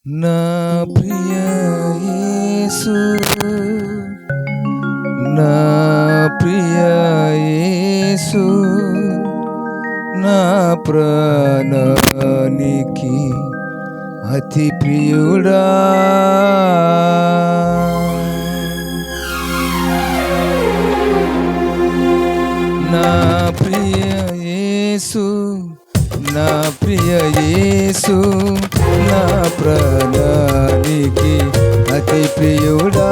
నా ప్రియ యేసు, నా ప్రియ యేసు, నా ప్రాణానికి అతి ప్రియుడా. నా ప్రియ యేసు, నా ప్రియ యేసు, నా ప్రాణానికి అతి ప్రియుడా.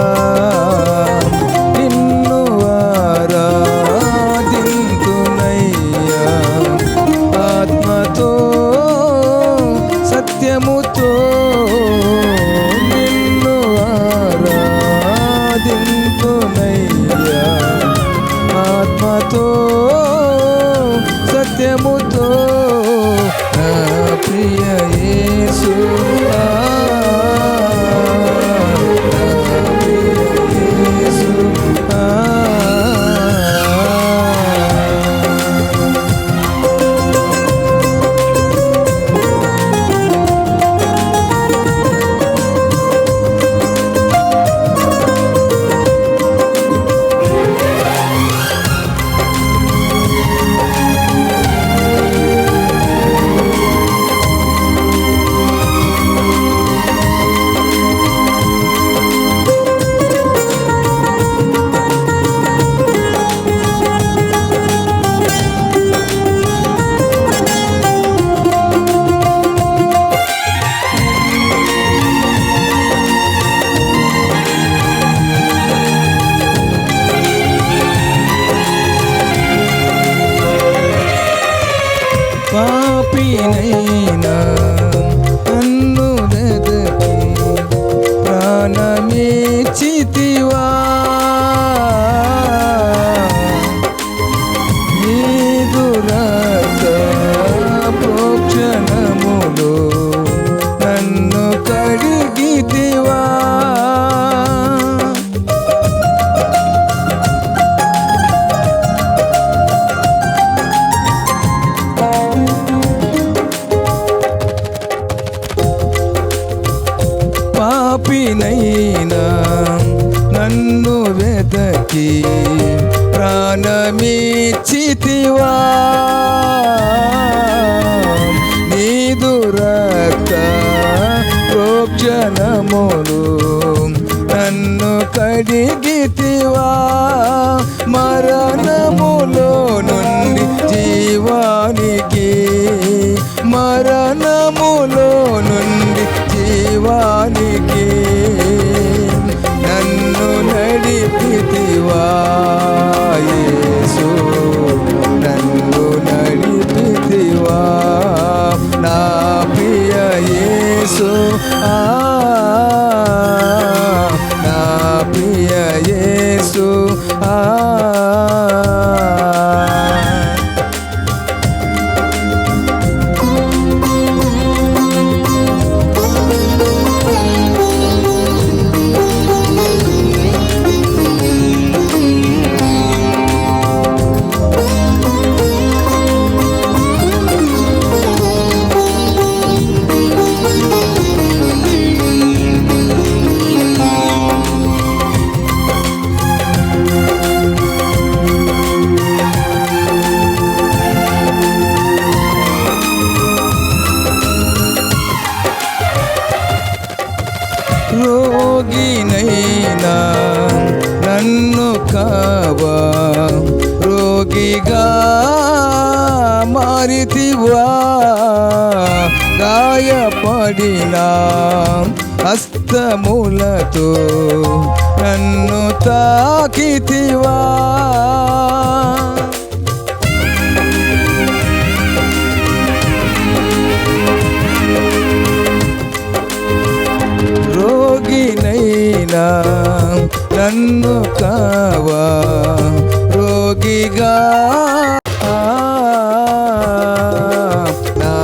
నిన్ను ఆరాధింతునయ్యా, ఆత్మతో సత్యముతో. నిన్ను ఆరాధింతునయ్యా, ఆత్మతో సత్యముతో. నా ప్రియ యేసు, నా ప్రియ యేసు, పాపినైనా నన్ను వెదకి ప్రాణమిచ్చితివా. నీదు రక్త ప్రోక్షణములో నన్ను కడిగితివా. పాపినైనా నన్ను వెదకి ప్రాణమిచ్చితివా. నీదు రక్త ప్రోక్షణములు నన్ను కడిగితివా. మరణములో నుండి జీవానికి, మరణములో నుండి జీవానికి నన్ను నడిపితివా. యేసు, నన్ను నడిపితివా. నా ప్రియ యేసు, నా ప్రియ యేసు, రోగినైనా నన్ను కావా, రోగిగా మారితివా. గాయపడిన హస్తములతో నన్ను తాకితివా. రోగినైనా నన్ను కావా, రోగిగా. నా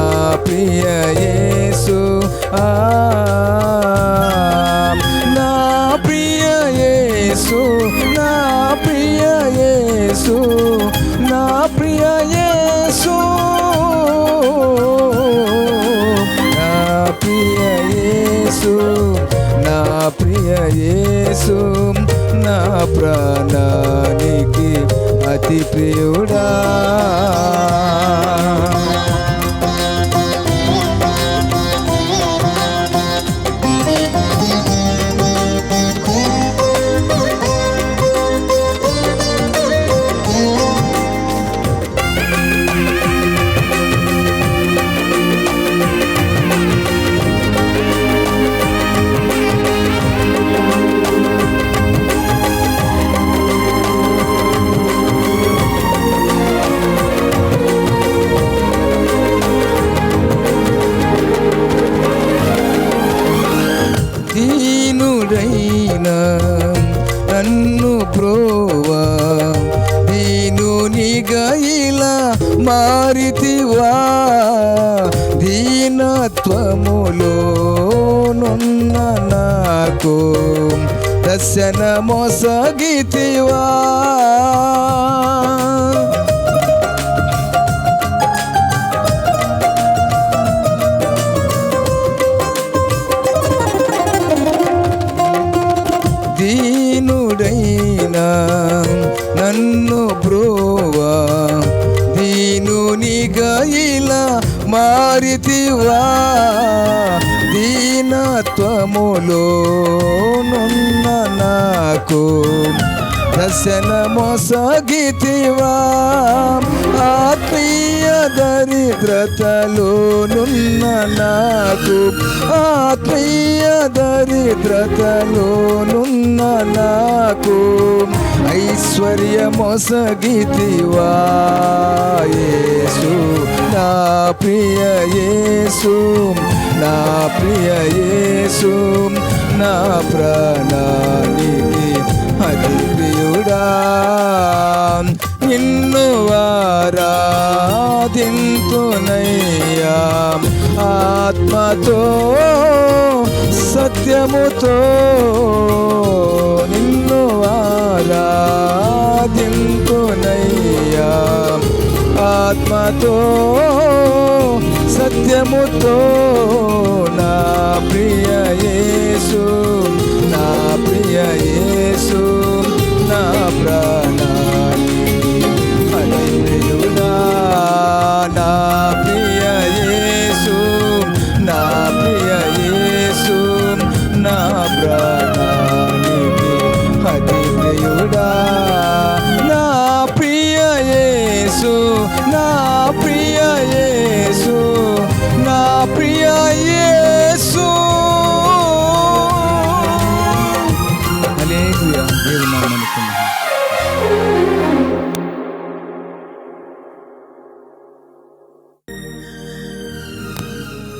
ప్రియ యేసు, నా ప్రియ యేసు, నా ప్రియ యేసు, నా ప్రియ యేసు, నా ప్రియ యేసు. అతి ప్రియుడా. దీనుడైనా నన్ను బ్రోవా, దీనునిగా ఇలా మారితివా. దీనత్వములో నున్న నాకు దర్శన మోసగితివా. దీనుడైనా నన్ను బ్రోవా, దీనునిగా ఇలా మారితివా. దీనత్వములో నున్న నాకు దర్శన మోసగితివా. ఆత్మీయ దరిద్రతలో నున్న నాకు, ఆత్మీయ దరిద్రతలో నున్న నాకు ఐశ్వర్య మోసగితివా. యేసు నా ప్రియ యేసు, నా ప్రియ యేసు, నా ప్రాణానికి అతి ప్రియుడా. నిన్ను ఆరాధింతునయ్యా, ఆత్మతో సత్యముతో. నిన్ను ఆరాధింతునయ్యా, ఆత్మతో సత్యముతో. నా ప్రియ యేసు, నా ప్రియ యేసు, నా ప్రాణానికి అతి ప్రియుడా. నా ప్రియ యేసు, నా ప్రియ యేసు, నా ప్రాణానికి అతి ప్రియుడా. నా ప్రియ యేసు, నా ప్రియ యేసు, నా ప్రియ యేసు. హల్లెలూయా. దేవుని నామమున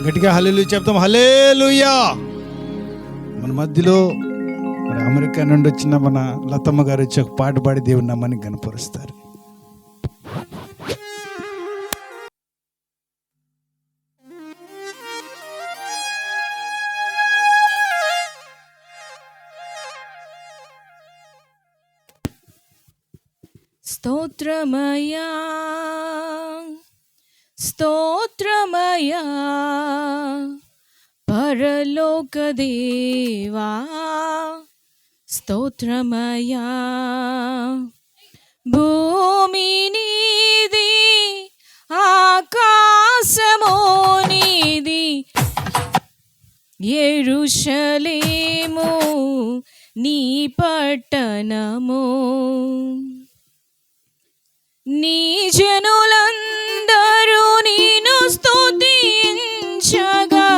గట్టిగా హల్లెలూయా చెప్తాం. హల్లెలూయా. మన మధ్యలో మరి అమెరికా నుండి వచ్చిన మన లతమ్మ గారు వచ్చి ఒక పాట పాడి దేవుని నామాన్ని కనపరుస్తారు. స్తోత్రమయా స్తోత్రమయా పరలోక దేవా, స్తోత్రమయా. భూమి నీది, ఆకాశమో నీది, యెరూషలేము నీ పట్టణము. నీ జనులందరూ నిన్ను స్తుతించగా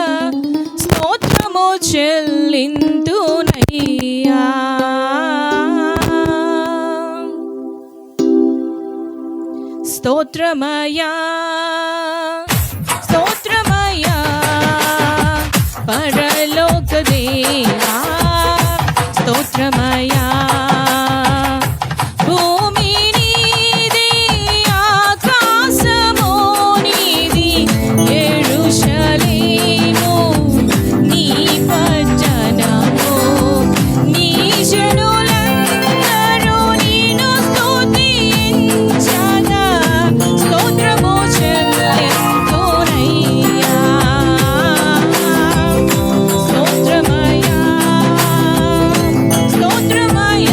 స్తోత్రము చెల్లింతునయ్యా. స్తోత్రమయా స్తోత్రమయా పరలోక దేవా, స్తోత్రమయా. స్తోత్రమయా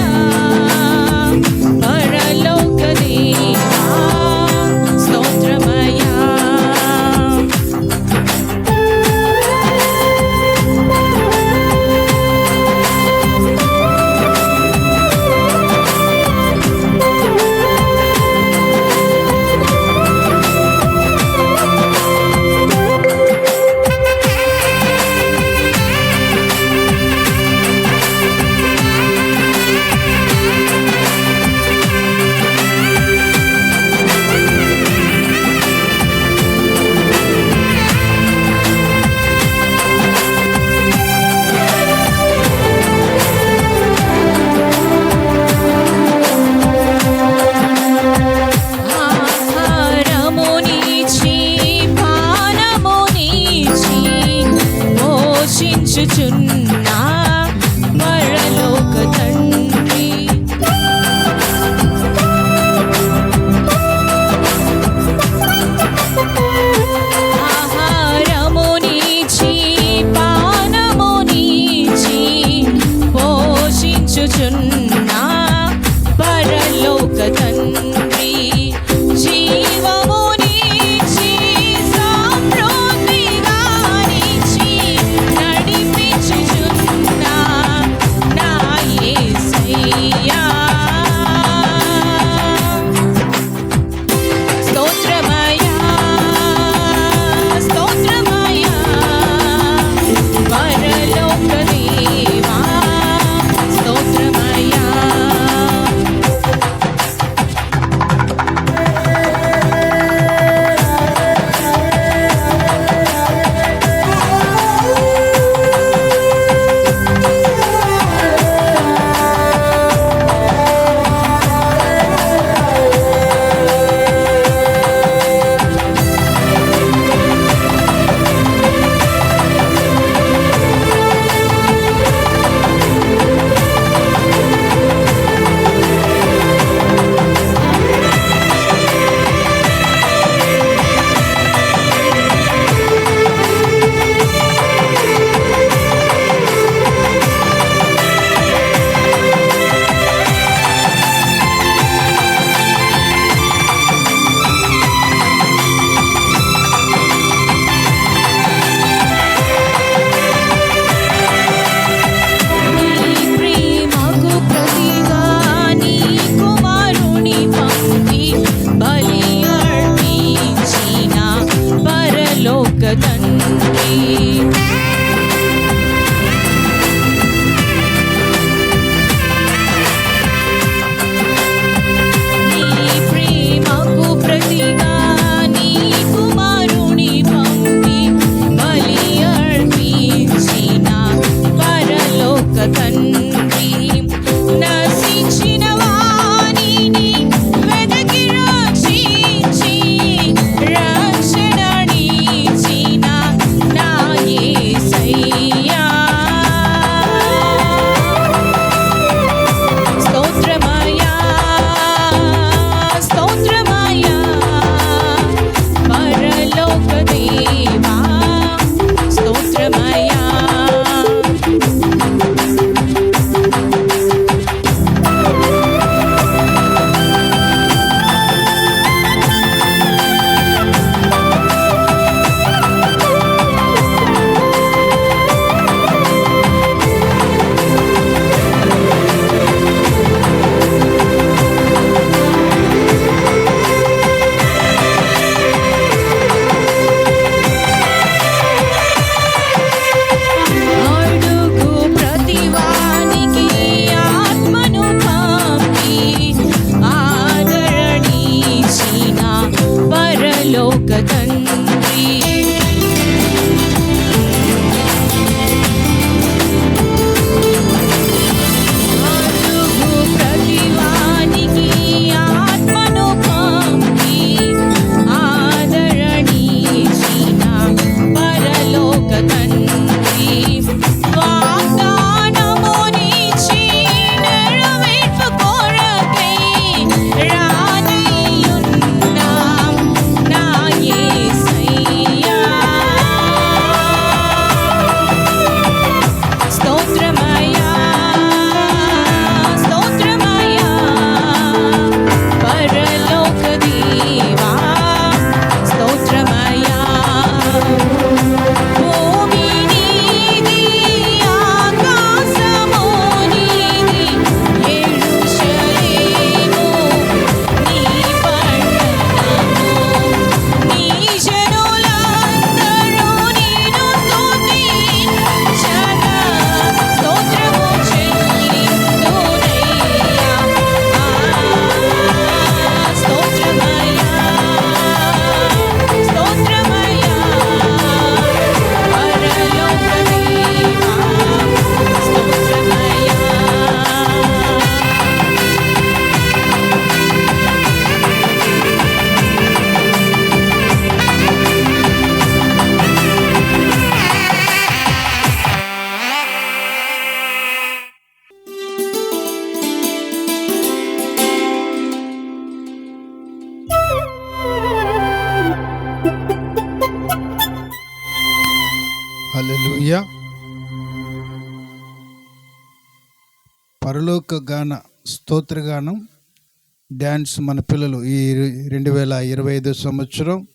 హల్లెలూయా. పరలోక గాన స్తోత్రగానం డ్యాన్స్ మన పిల్లలు ఈ 2025 సంవత్సరం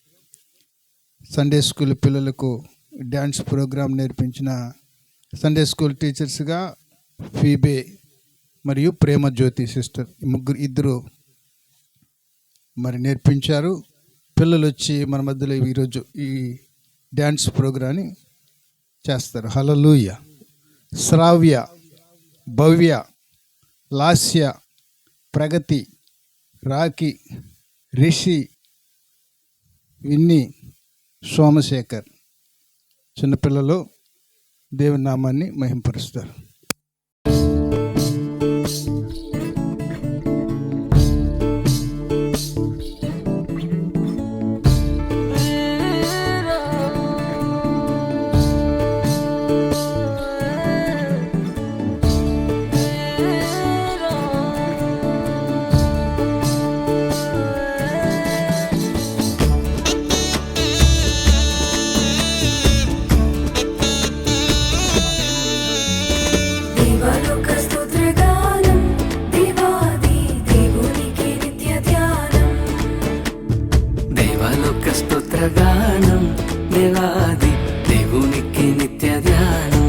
సండే స్కూల్ పిల్లలకు డ్యాన్స్ ప్రోగ్రాం నేర్పించిన సండే స్కూల్ టీచర్స్గా ఫీబే మరియు ప్రేమ జ్యోతి సిస్టర్ ఇద్దరు మరి నేర్పించారు. పిల్లలు వచ్చి మన మధ్యలో ఈరోజు ఈ డ్యాన్స్ ప్రోగ్రాన్ని చేస్తారు. హల్లెలూయా. శ్రావ్య, భవ్య, లాస్య, ప్రగతి, రాఖీ, రిషి, విన్ని, సోమశేఖర్ చిన్నపిల్లలు దేవుని నామాన్ని మహింపరుస్తారు. స్తోత్రగానం దేవాది దేవునికి నిత్య ధ్యానం.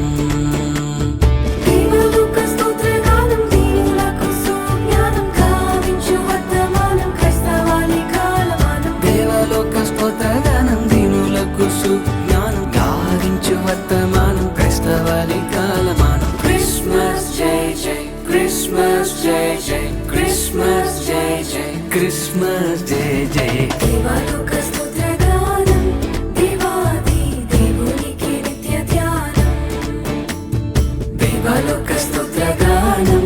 దేవలోక స్తోత్రగానం దీనులకు సుజ్ఞానం గావించు వర్తమానం క్రైస్తవాని కాలమానం. దేవలోక స్తోత్రగానం దీనులకు సుజ్ఞానం గావించు జయ దేవాలోక స్తోత్రగానం దేవాది దేవునికి నిత్య ధ్యానం దేవాలోక స్తోత్రగానం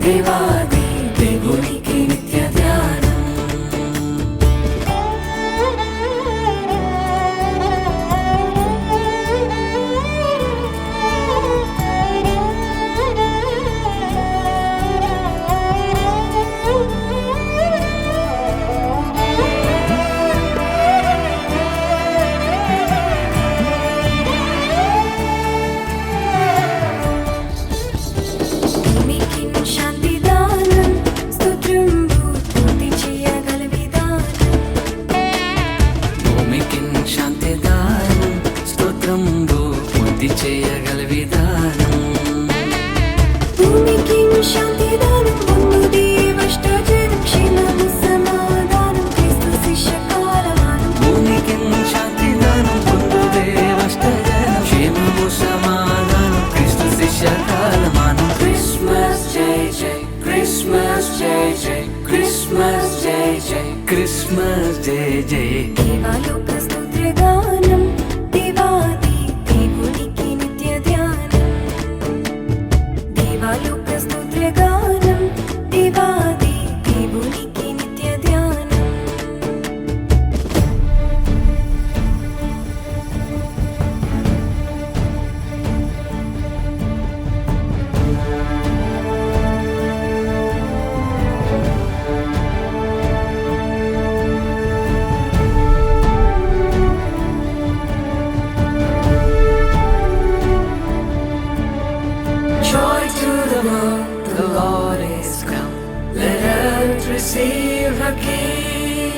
దేవాది దేవునికి నిత్య ధ్యానం చేయగల విధానం భూమికి శాంతిదానం పొందు దేవష్టజనం క్షేమము సమాధానం క్రీస్తు శిష్య కాలమానం భూమికి శాంతిదానం పొందు దేవష్టజనం క్షేమము సమాధానం క్రీస్తు శిష్య కాలమానం క్రిస్మస్ జై జై క్రిస్మస్ జై జై క్రిస్మస్ జై జై క్రిస్మస్ జై జై దేవాలోక స్తోత్రగానం దేవాది దేవునికి నిత్య ధ్యానం దేవాలోక స్తోత్రగానం దేవాది దేవునికి నిత్య ధ్యానం Joy to the world, the Lord is come. Let earth receive her King.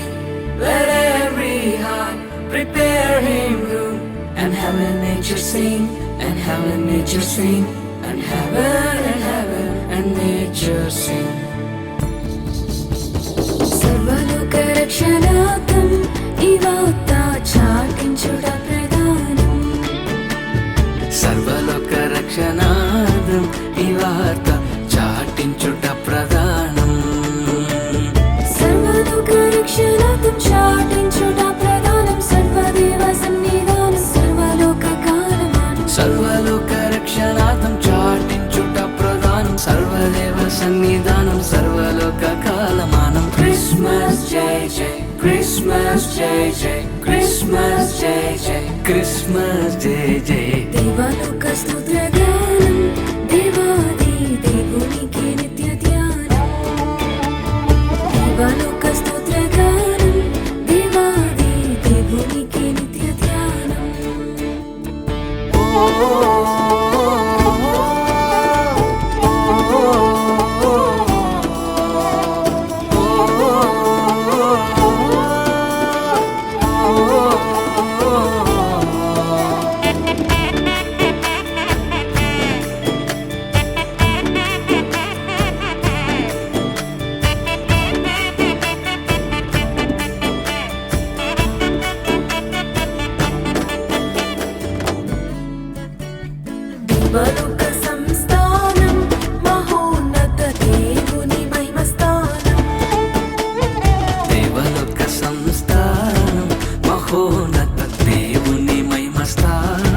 Let every heart prepare him room. And heaven and nature sing, and heaven and nature sing, and heaven and nature sing. సర్వలోక రక్షణార్థం ఈ వార్త చాటించుట ప్రధానం సర్వలోక రక్షణార్థం ఈ వార్త చాటించుట ప్రధానం సర్వలోక రక్షణార్థం చాటించుట ప్రధానం సర్వదేవ సన్నిధానం సర్వలోక కాలమానం సర్వలోక రక్షణార్థం చాటించుట ప్రధానం సర్వదేవ సన్నిధానం సర్వలోక కాలమానం క్రిస్మస్ జై జై క్రిస్మస్ జై జై క్రిస్మస్ జై జై క్రిస్మస్ జై జై దేవాలోక స్తోత్రగానం దేవాది దేవునికి నిత్య ధ్యానం దేవాలోక స్తోత్రగానం దేవాది దేవునికి నిత్య ధ్యానం దేవలోక సంస్థానం మహోన్నత దేవుని మహిమస్థానం దేవలోక సంస్థానం మహోన్నత దేవుని మహిమస్థానం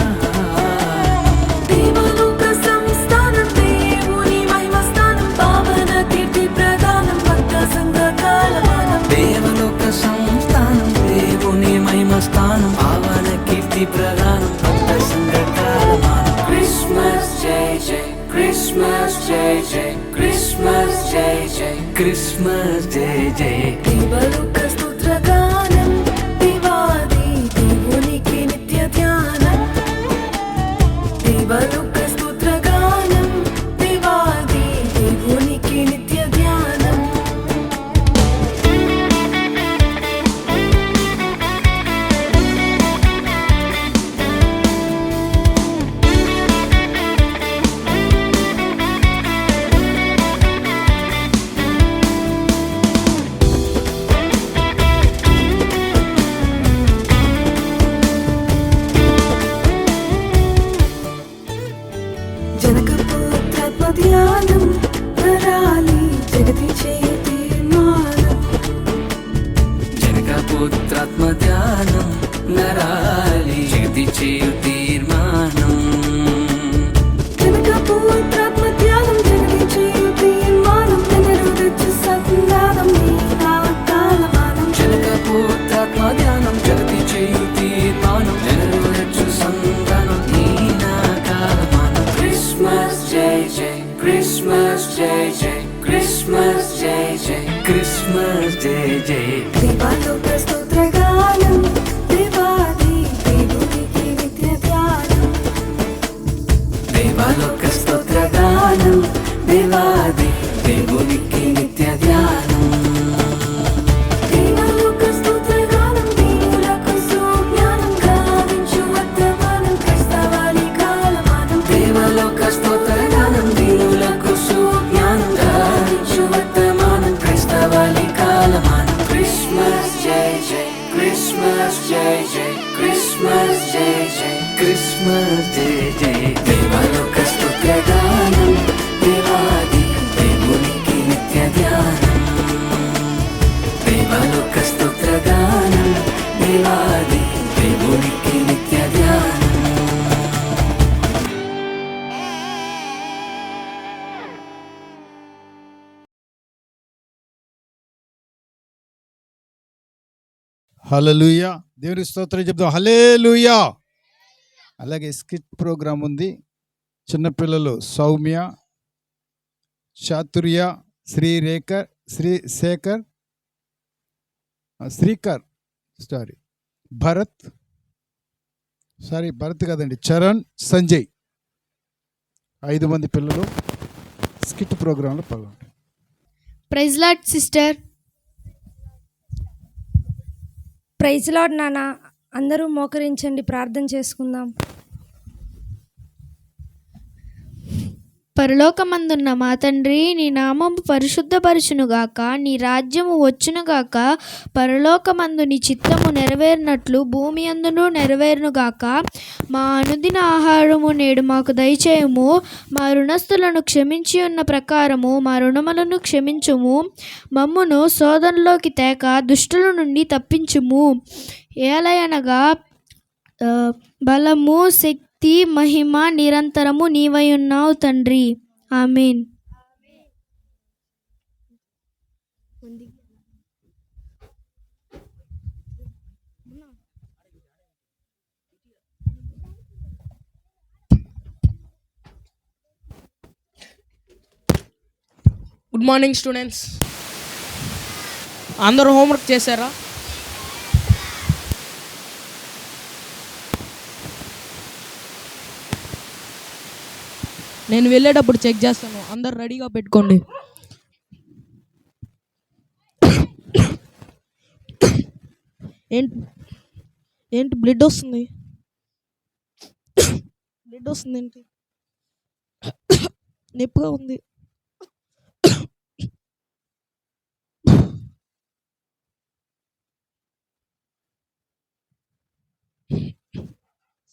దేవలోక సంస్థానం దేవుని మహిమస్థానం పావన కీర్తి ప్రదానం భక్త సంఘ కాలమానం దేవలోక సంస్థానం దేవుని మహిమస్థానం పావన కీర్తి ప్రదానం భక్త సంఘ కాలమానం Christmas jai jai Christmas jai jai Christmas jai jai Christmas jai jai దేవాలోక స్తోత్రగానం దేవాది పుత్రాత్మ ధ్యానం నరాలి జగతి చేయు తీర్మానం కనుక పుత్రాత్మ ధ్యానం జగతి చేయు తీర్మానం నెనరు తెచ్చు సంధానం నీ నా కాలమానం జనక పుత్రాత్మ ధ్యానం జగతి చేయు తీర్మానం నెరవేర్చు సంధానం నీ నా కాలమానం క్రిస్మస్ జై జై క్రిస్మస్ జై జై క్రిస్మస్ జై జై క్రిస్మస్ జై జై దేవాలోక స్తోత్రగానం దేవాది దేవునికి నిత్య ధ్యానం దేవాలోక స్తోత్రగానం దేవాది దేవునికి నిత్య ధ్యానం దేవాలోక స్తోత్రగానం దీనులకు సుజ్ఞానం గావించు వర్తమానం క్రైస్తవాని కాలమానం దేవలోక స్తోత్రగానం దీనులకు సుజ్ఞానం గావించు వర్తమానం క్రైస్తవాని కాలమానం క్రిస్మస్ జై జై క్రిస్మస్ జై జై క్రిస్మస్ జై జై క్రిస్మస్ జై జై దేవలోక స్తోత్రగానం దేవాది దేవునికి నిత్య ధ్యానం దేవలోక స్తోత్రగానం దేవాది దేవునికి నిత్య ధ్యానం హల్లెలూయా. దేవుని స్తోత్రం చెప్తాం. హల్లెలూయా. అలాగే స్కిట్ ప్రోగ్రామ్ ఉంది. చిన్నపిల్లలు సౌమ్య, చాతుర్య, శ్రీశేఖర్, శ్రీకర్, భరత్ కదండి, చరణ్, సంజయ్ 5 మంది పిల్లలు స్కిట్ ప్రోగ్రాంలో పాల్గొంటారు. Praise Lord sister. Praise Lord నాన్న. అందరూ మోకరించండి, ప్రార్థన చేసుకుందాం. పరలోకమందున్న మా తండ్రి, నీ నామము పరిశుద్ధపరచునుగాక, నీ రాజ్యము వచ్చునుగాక, పరలోకమందు నీ చిత్తము నెరవేరినట్లు భూమి అందును నెరవేరునుగాక. మా అనుదిన ఆహారము నేడు మాకు దయచేయము. మా రుణస్థులను క్షమించి ఉన్న ప్రకారము మా రుణములను క్షమించుము. మమ్మును శోధనలోకి తేక దుష్టుల నుండి తప్పించుము. ఏలయనగా బలము, శక్తి, మహిమ నిరంతరము నీవై ఉన్నావు తండ్రి. ఆమేన్. Good morning students. అందరూ హోంవర్క్ చేశారా? నేను వెళ్ళేటప్పుడు చెక్ చేస్తాను, అందరు రెడీగా పెట్టుకోండి. ఏంటి బ్లడ్ వస్తుంది ఏంటి? నొప్పిగా ఉంది.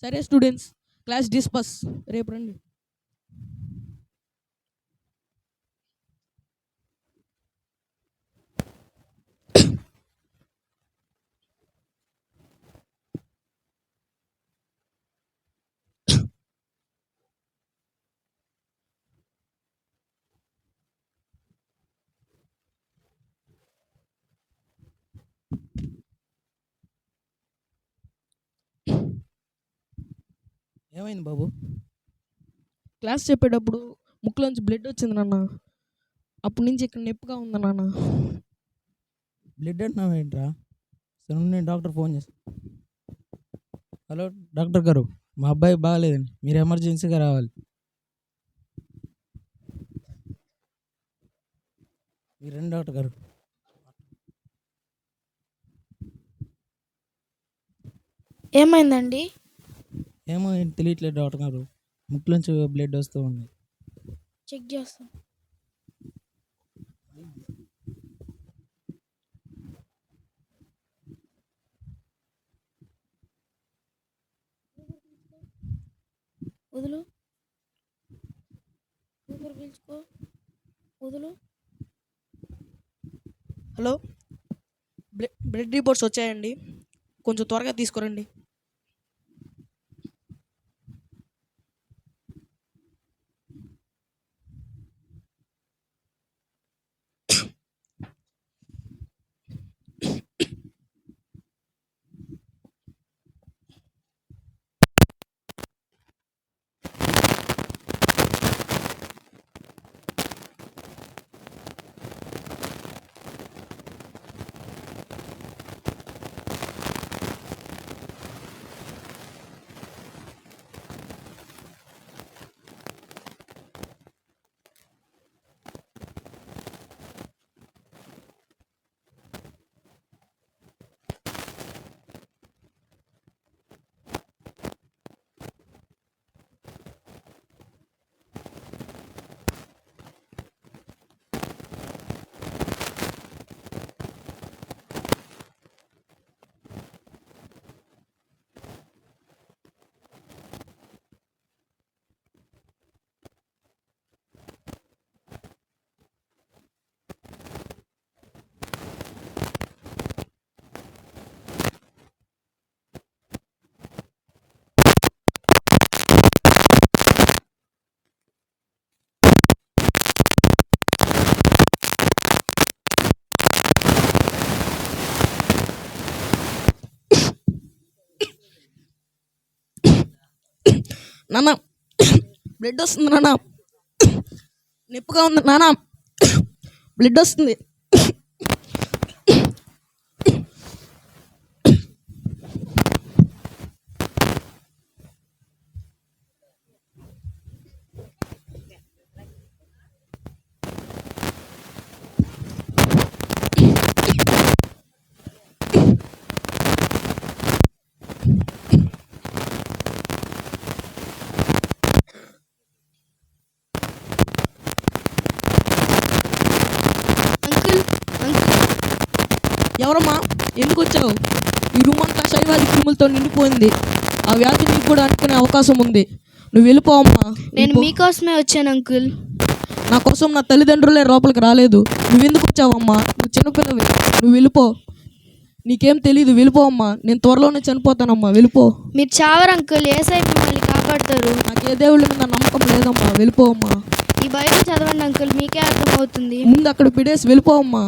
సరే స్టూడెంట్స్, క్లాస్ డిస్పస్. రేపు రండి. ఏమైంది బాబు? క్లాస్ చెప్పేటప్పుడు ముక్కులోంచి బ్లడ్ వచ్చింది నాన్న. అప్పటి నుంచి ఇక్కడ నొప్పిగా ఉంది నాన్న. బ్లడ్ అంటున్నావు ఏంట్రా? సరే నేను డాక్టర్ ఫోన్ చేస్తాను. హలో డాక్టర్ గారు, మా అబ్బాయి బాగాలేదండి, మీరు ఎమర్జెన్సీగా రావాలి. మీరు రండి డాక్టర్ గారు. ఏమైందండి? ఏమో ఏంటి తెలియట్లేదు డాక్టర్ గారు, ముక్కులోంచి బ్లడ్ వస్తూ ఉంది. చెక్ చేస్తాం. వదులు, ఊపిరి పీల్చుకో, వదులు. హలో, బ్లడ్ రిపోర్ట్స్ వచ్చాయండి, కొంచెం త్వరగా తీసుకురండి. నాన్న బ్లడ్ వస్తుంది, నాన్న నొప్పిగా ఉంది, నాన్న బ్లడ్ వస్తుంది. ఎవరమ్మా, ఎందుకు వచ్చావు? ఈ రూమ్ అంతా శైవాది క్రిములతో నిండిపోయింది. ఆ వ్యాధి నీకు కూడా అంటుకునే అవకాశం ఉంది. నువ్వు వెళ్ళిపోవమ్మా. నేను మీకోసమే వచ్చాను అంకుల్. నా కోసం నా తల్లిదండ్రులే లోపలికి రాలేదు. నువ్వెందుకు వచ్చావమ్మా? నువ్వు చిన్నపిల్లవి, నువ్వు వెళ్ళిపో. నీకేం తెలీదు, వెళ్ళిపోవమ్మా. నేను త్వరలోనే చనిపోతానమ్మా, వెళ్ళిపో. మీరు చావరు అంకుల్, ఏసై మిమ్మల్ని కాపాడతారు. నాకు ఏ దేవుళ్ళ మీద నమ్మకం లేదమ్మా, వెళ్ళిపోవమ్మా. ఈ బైబిల్ చదవండి అంకుల్, మీకే అర్థమవుతుంది. ముందు అక్కడ పిడేసి వెళ్ళిపోవమ్మా.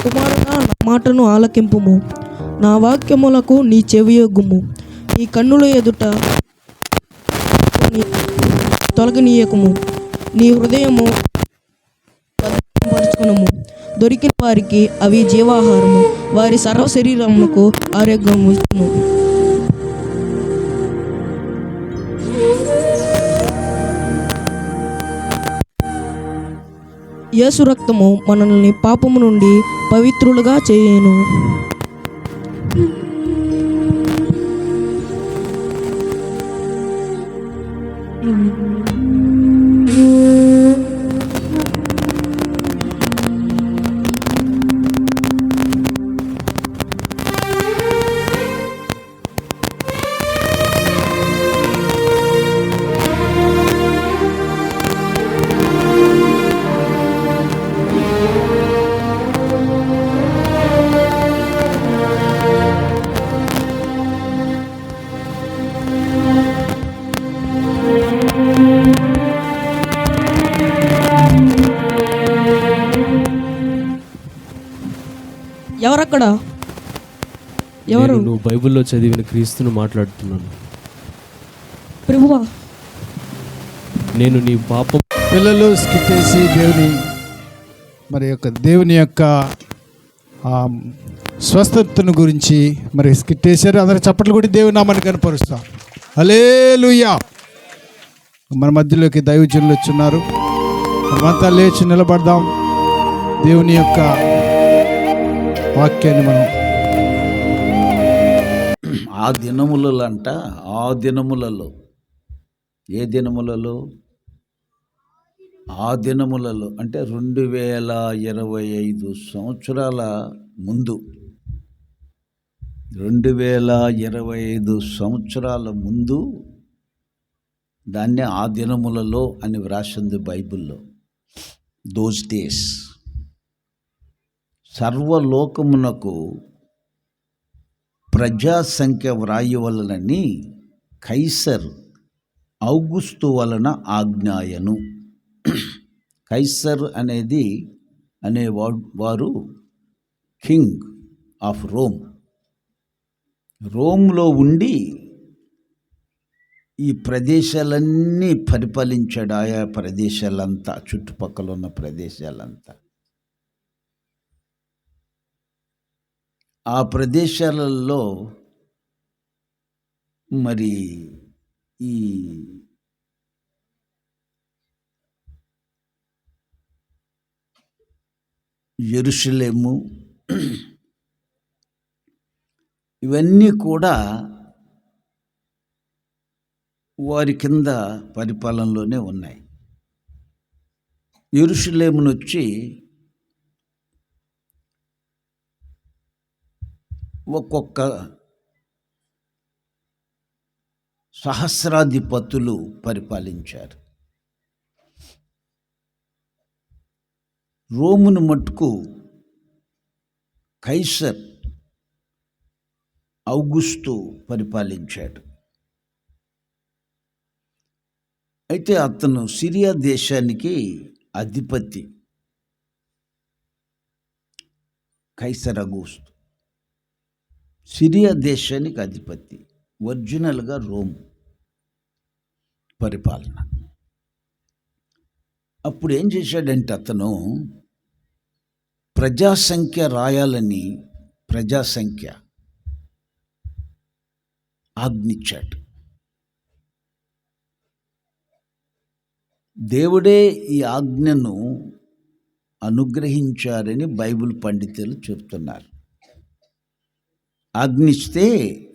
కుమారుడా, నా మాటను ఆలకింపుము, నా వాక్యములకు నీ చెవియొగ్గుము. నీ కన్నుల ఎదుట తొలగనీయకుము. నీ హృదయము పరుచుకునము. దొరికిన వారికి అవి జీవాహారము, వారి సర్వ శరీరములకు ఆరోగ్యము. యేసు రక్తము మనల్ని పాపము నుండి పవిత్రులుగా చేయును. ఎవరక్కడ? ఎవరు? నువ్వు బైబిల్లో చదివిన క్రీస్తును మాట్లాడుతున్నాను. ప్రభువా, నేను నీ పాపం. పిల్లలు స్కిట్టేసి దేవుని యొక్క స్వస్థతను గురించి మరి స్కిట్టేశారు. అందరూ చప్పట్లు కూడా దేవుని నామాన్ని కనపరుస్తాం. హల్లెలూయా. మన మధ్యలోకి దైవజనులు వచ్చున్నారు. మనమంతా లేచి నిలబడదాం. దేవుని యొక్క వాక్యాన్ని మనం ఆ దినములలో ఆ దినములలో, ఏ దినములలో? ఆ దినములలో అంటే 2025 సంవత్సరాల ముందు, 2025 సంవత్సరాల ముందు దాన్నే ఆ దినములలో అని వ్రాసింది బైబిల్లో. దోస్ డేస్ సర్వలోకమునకు ప్రజాసంఖ్య వ్రాయవలనని కైసర్ ఔగుస్తు వలన ఆజ్ఞాయను. కైసర్ అనేవారు కింగ్ ఆఫ్ రోమ్లో ఉండి ఈ ప్రదేశాలన్నీ పరిపాలించాడు. ఆయా ప్రదేశాలంతా, చుట్టుపక్కల ఉన్న ప్రదేశాలంతా. ఆ ప్రదేశాలలో మరి ఈ యెరూషలేము ఇవన్నీ కూడా వారి కింద పరిపాలనలోనే ఉన్నాయి. యెరూషలేమును వచ్చి ఒక్కొక్క సహస్రాధిపతులు పరిపాలించారు. రోమును మట్టుకు కైసర్ ఔగుస్తు పరిపాలించాడు. అయితే అతను సిరియా దేశానికి అధిపతి. కైసర్ ఔగుస్తు సిరియా దేశానికి అధిపతి, ఒరిజినల్గా రోమ్ పరిపాలన. అప్పుడు ఏం చేశాడంటే అతను ప్రజాసంఖ్య రాయాలని ప్రజాసంఖ్య ఆజ్ఞించాడు. దేవుడే ఈ ఆజ్ఞను అనుగ్రహించారని బైబిల్ పండితులు చెప్తున్నారు. ఆజ్ఞిస్తే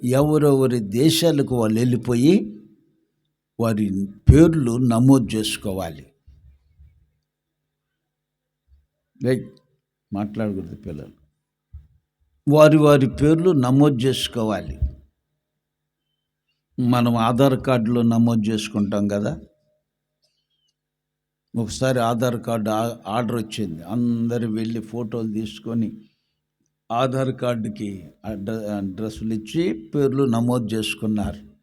ఎవరెవరి దేశాలకు వాళ్ళు వెళ్ళిపోయి వారి పేర్లు నమోదు చేసుకోవాలి. మాట్లాడకూడదు పిల్లలు. వారి పేర్లు నమోదు చేసుకోవాలి. మనం ఆధార్ కార్డులో నమోదు చేసుకుంటాం కదా. ఒకసారి ఆధార్ కార్డు ఆర్డర్ వచ్చింది. అందరు వెళ్ళి ఫోటోలు తీసుకొని ఆధార్ కార్డుకి అడ్రస్లు ఇచ్చి పేర్లు నమోదు చేసుకున్నారు.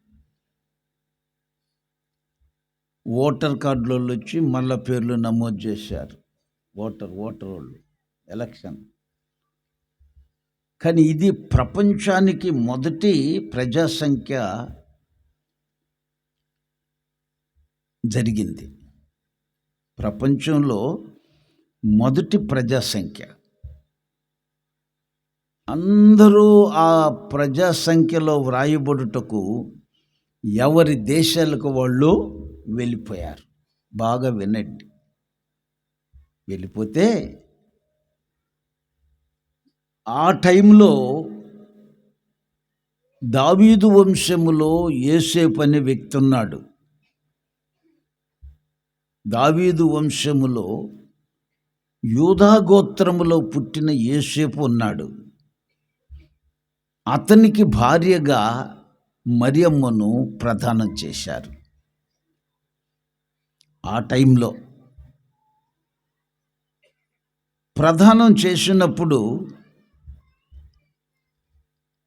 ఓటర్ కార్డులో వచ్చి మళ్ళీ పేర్లు నమోదు చేశారు. ఓటర్ వాళ్ళు ఎలక్షన్. కానీ ఇది ప్రపంచానికి మొదటి ప్రజాసంఖ్య జరిగింది. ప్రపంచంలో మొదటి ప్రజాసంఖ్య. అందరూ ఆ ప్రజాసంఖ్యలో వ్రాయబడుటకు ఎవరి దేశాలకు వాళ్ళు వెళ్ళిపోయారు. బాగా వినండి. వెళ్ళిపోతే ఆ టైంలో దావీదు వంశములో యోసేపు అనే వ్యక్తి ఉన్నాడు. దావీదు వంశములో యూదా గోత్రములో పుట్టిన యోసేపు ఉన్నాడు. అతనికి భార్యగా మరియమ్మను ప్రదానం చేశారు. ఆ టైంలో ప్రదానం చేసినప్పుడు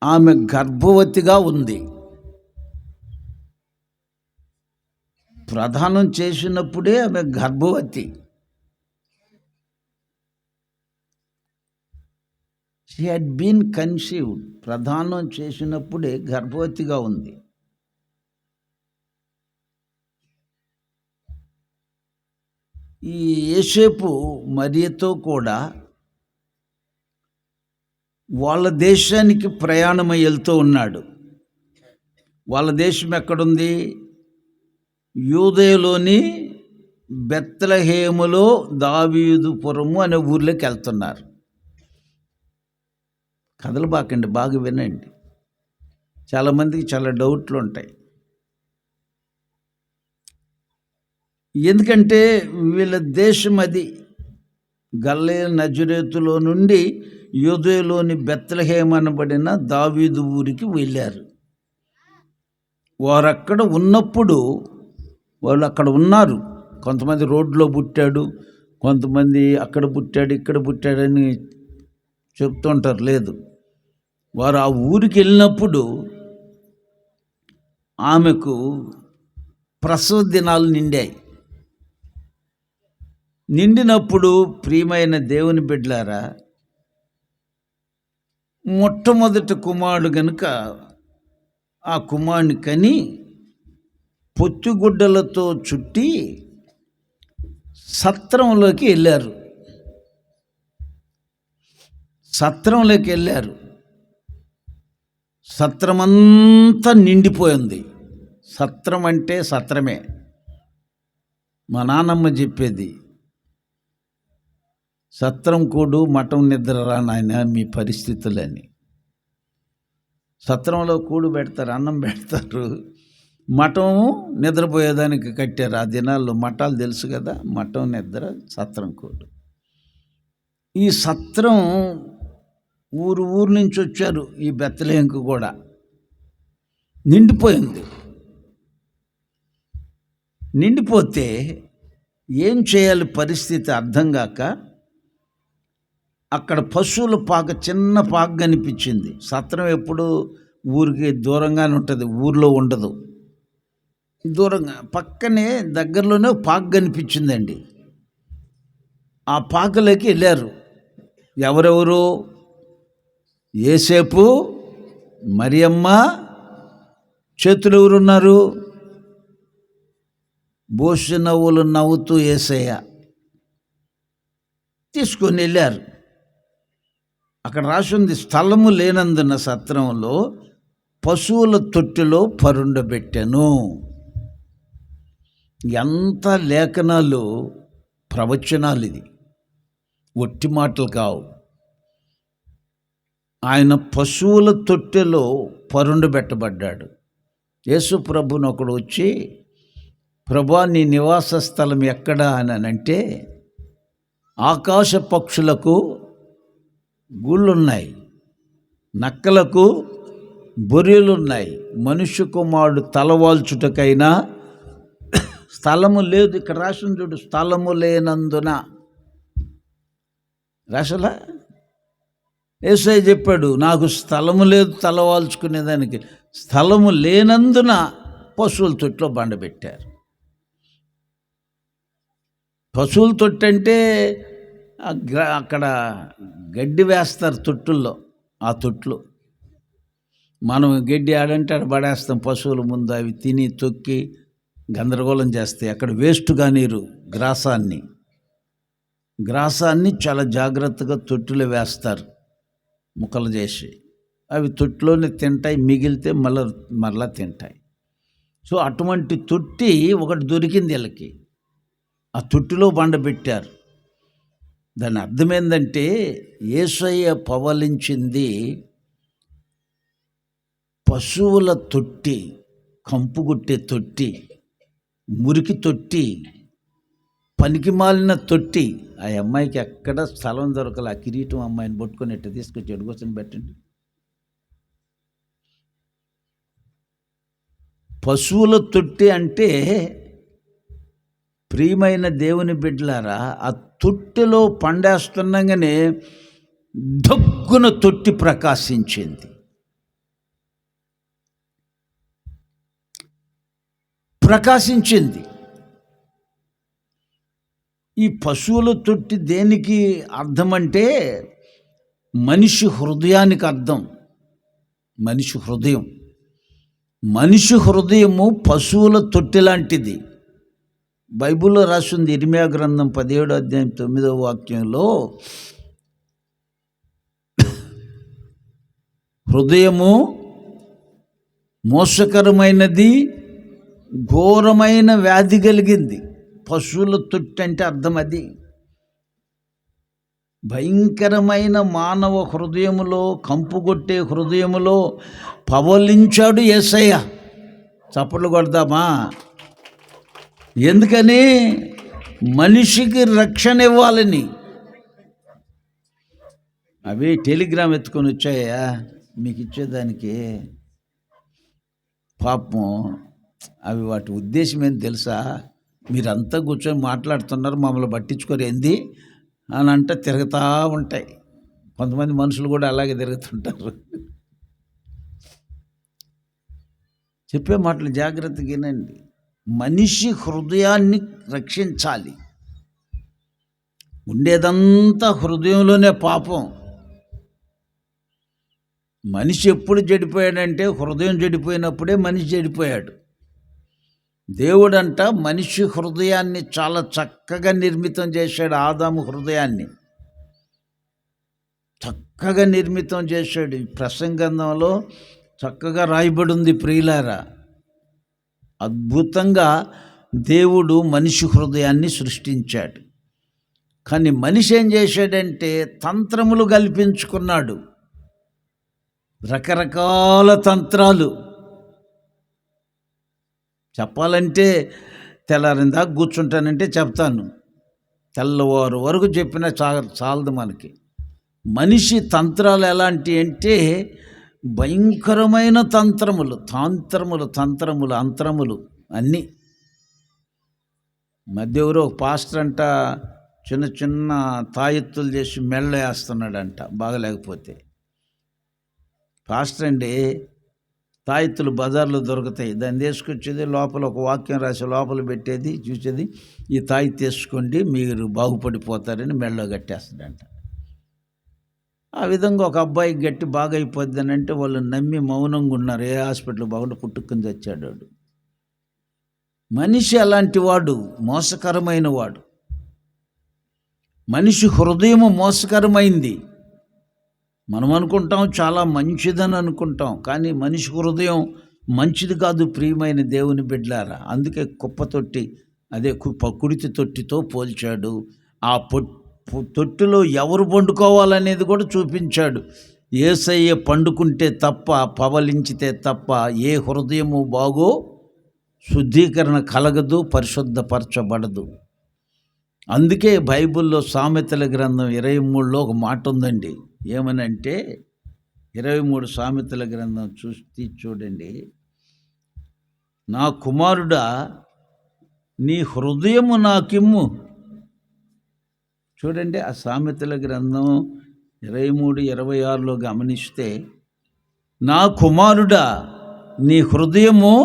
ఆమె గర్భవతిగా ఉంది. ప్రదానం చేసినప్పుడే ఆమె గర్భవతి. She had been conceived. ప్రదానం చేసినప్పుడే గర్భవతిగా ఉంది. ఈ యోసేపు మరియతో కూడా వాళ్ళ దేశానికి ప్రయాణమై వెళ్తూ ఉన్నాడు. వాళ్ళ దేశం ఎక్కడుంది? యూదయలోని బెత్లెహేములో దావీదుపురము అనే ఊర్లోకి వెళ్తున్నారు. కథలు బాకండి, బాగా వినండి. చాలామందికి చాలా డౌట్లు ఉంటాయి. ఎందుకంటే వీళ్ళ దేశం అది. గలిలయ నజరేతులో నుండి యూదయలోని బెత్లెహేమ్ అనబడిన దావీదు ఊరికి వెళ్ళారు. వారు అక్కడ ఉన్నప్పుడు వాళ్ళు అక్కడ ఉన్నారు. కొంతమంది రోడ్లో పుట్టాడు, కొంతమంది అక్కడ పుట్టాడు, ఇక్కడ పుట్టాడని చెప్తుంటారు. లేదు, వారు ఆ ఊరికి వెళ్ళినప్పుడు ఆమెకు ప్రసవ దినాలు నిండాయి. నిండినప్పుడు ప్రియమైన దేవుని బిడ్డలారా, మొట్టమొదటి కుమారుడు గనుక ఆ కుమారుని కని పొత్తిగుడ్డలతో చుట్టి సత్రంలోకి వెళ్ళారు. సత్రంలోకి వెళ్ళారు. సత్రమంతా నిండిపోయింది. సత్రం అంటే సత్రమే. మా నాన్నమ్మ చెప్పేది, సత్రం కూడు మఠం నిద్ర రా నాయన మీ పరిస్థితులని. సత్రంలో కూడు పెడతారు, అన్నం పెడతారు, మఠం నిద్రపోయేదానికి కట్టారు. ఆ దినాల్లో మఠాలు తెలుసు కదా, మఠం నిద్ర, సత్రం కూడు. ఈ సత్రం ఊరు నుంచి వచ్చారు. ఈ బెత్లెహేముకు కూడా నిండిపోయింది. నిండిపోతే ఏం చేయాలి పరిస్థితి అర్థం కాక అక్కడ పశువుల పాక, చిన్న పాక కనిపించింది. సత్రం ఎప్పుడు ఊరికి దూరంగానే ఉంటుంది, ఊర్లో ఉండదు. దూరంగా పక్కనే దగ్గరలోనే పాక కనిపించిందండి. ఆ పాకలోకి వెళ్ళారు. ఎవరెవరు? యేసేపు, మరియమ్మ, చేతులు ఎవరున్నారు? బోసి నవ్వులు నవ్వుతూ యేసయ్య తీసుకొని వెళ్ళారు. అక్కడ రాసింది, స్థలము లేనందున సత్రంలో పశువుల తొట్టిలో పరుండబెట్టెను. ఎంత లేఖనాలు, ప్రవచనాలు, ఇది ఒట్టి మాటలు కావు. ఆయన పశువుల తొట్టెలో పరుండబెట్టబడ్డాడు. యేసు ప్రభుని ఒకడు వచ్చి, ప్రభా నీ నివాస స్థలం ఎక్కడా అని అంటే, ఆకాశ పక్షులకు గూళ్ళున్నాయి, నక్కలకు బొరియలున్నాయి, మనుష్య కుమారుడు తలవాల్చుటకైనా స్థలము లేదు. ఇక్కడ రాసిన చూడు, స్థలము లేనందున. రాసలా యేసయ్య చెప్పాడు, నాకు స్థలము లేదు తలవాల్చుకునేదానికి. స్థలము లేనందున పశువుల తొట్టిలో బండబెట్టారు. పశువుల తొట్టి అంటే అక్కడ గడ్డి వేస్తారు తొట్టుల్లో. ఆ తొట్లు మనం గడ్డి ఆడంటే ఆడ పడేస్తాం పశువుల ముందు. అవి తిని తొక్కి గందరగోళం చేస్తాయి. అక్కడ వేస్ట్గా నీరు, గ్రాసాన్ని చాలా జాగ్రత్తగా తొట్టిలో వేస్తారు, ముక్కలు చేసి. అవి తొట్టిలోనే తింటాయి, మిగిలితే మరలా తింటాయి. సో అటువంటి తొట్టి ఒకటి దొరికింది వీళ్ళకి. ఆ తొట్టిలో బండబెట్టారు. దాని అర్థం ఏంటంటే, యేసయ్య పవలించింది పశువుల తొట్టి, కంపుగుట్టే తొట్టి, మురికి తొట్టి, పనికి మాలిన తొట్టి. ఆ అమ్మాయికి ఎక్కడ స్థలం దొరకల. ఆ కిరీటం అమ్మాయిని పట్టుకొని ఎట్ట తీసుకొచ్చి ఎడుగొచ్చని పెట్టండి. పశువుల తొట్టి అంటే, ప్రియమైన దేవుని బిడ్డలారా, ఆ తొట్టిలో పండేస్తుండగానే దగ్గున తొట్టి ప్రకాశించింది. ఈ పశువుల తొట్టి దేనికి అర్థం అంటే, మనిషి హృదయానికి అర్థం. మనిషి హృదయము పశువుల తొట్టి లాంటిది. బైబిల్లో రాసింది ఇర్మియా గ్రంథం 17వ అధ్యాయం 9వ వాక్యంలో, హృదయము మోసకరమైనది, ఘోరమైన వ్యాధి కలిగింది. పశువుల తొట్టి అంటే అర్థం అది. భయంకరమైన మానవ హృదయములో, కంపుగొట్టే హృదయములో పవలించాడు యేసయ్య. చప్పట్లు కొడదామా? ఎందుకని? మనిషికి రక్షణ ఇవ్వాలని. అవి టెలిగ్రామ్ ఎత్తుకొని వచ్చాయా మీకు ఇచ్చేదానికి? పాపం అవి వాటి ఉద్దేశం ఏంటి తెలుసా? మీరంతా కూర్చొని మాట్లాడుతున్నారు, మమ్మల్ని పట్టించుకోరు ఏంది అని అంటే తిరుగుతూ ఉంటాయి. కొంతమంది మనుషులు కూడా అలాగే తిరుగుతుంటారు. చెప్పే మాటలు జాగ్రత్తగా వినండి. మనిషి హృదయాన్ని రక్షించాలి. ఉండేదంతా హృదయంలోనే పాపం. మనిషి ఎప్పుడు చెడిపోయాడంటే హృదయం చెడిపోయినప్పుడే మనిషి చెడిపోయాడు. దేవుడంట మనిషి హృదయాన్ని చాలా చక్కగా నిర్మితం చేశాడు. ఆదాము హృదయాన్ని చక్కగా నిర్మితం చేశాడు. ఈ ప్రసంగంలో చక్కగా రాయబడి ఉంది ప్రియులారా. అద్భుతంగా దేవుడు మనిషి హృదయాన్ని సృష్టించాడు. కానీ మనిషి ఏం చేశాడంటే తంత్రములు కల్పించుకున్నాడు. రకరకాల తంత్రాలు. చెప్పాలంటే తెల్లారిందాక కూర్చుంటానంటే చెప్తాను, తెల్లవారు వరకు చెప్పినా చాలదు మనకి. మనిషి తంత్రాలు ఎలాంటి అంటే భయంకరమైన తంత్రములు, అంత్రములు అన్నీ. మధ్య ఎవరో ఒక పాస్టర్ అంట చిన్న చిన్న తాయెత్తులు చేసి మెళ్ళ వేస్తున్నాడంట బాగలేకపోతే. పాస్టర్ అండి, తాయెత్తులు బజార్లో దొరుకుతాయి, దాన్ని తీసుకొచ్చేది, లోపల ఒక వాక్యం రాసి లోపల పెట్టేది, చూసేది, ఈ తాయెత్తు తీసుకోండి మీరు బాగుపడిపోతారని మెళ్ళలో కట్టేస్తాడంట. ఆ విధంగా ఒక అబ్బాయికి గట్టి బాగా అయిపోద్ది అని అంటే వాళ్ళు నమ్మి మౌనంగా ఉన్నారు. ఏ హాస్పిటల్ బాగుంటే పుట్టుకుని తెచ్చాడు వాడు. మనిషి అలాంటి వాడు, మోసకరమైన వాడు. మనిషి హృదయము మోసకరమైంది. మనం అనుకుంటాం చాలా మంచిదని అనుకుంటాం, కానీ మనిషి హృదయం మంచిది కాదు ప్రియమైన దేవుని బిడ్డలారా. అందుకే కుప్పతొట్టి, అదే కుడితి తొట్టితో పోల్చాడు. ఆ తొట్టిలో ఎవరు పండుకోవాలనేది కూడా చూపించాడు. యేసయ్య పండుకుంటే తప్ప, పవలించితే తప్ప ఏ హృదయము బాగో శుద్ధీకరణ కలగదు, పరిశుద్ధపరచబడదు. అందుకే బైబిల్లో సామెతల గ్రంథం 23లో ఒక మాట ఉందండి. ఏమనంటే 23 సామెతల గ్రంథం చూడండి. నా కుమారుడా నీ హృదయము నాకిమ్ము. చూడండి ఆ సామెతల గ్రంథం 23:26లో గమనిస్తే, నా కుమారుడా నీ హృదయము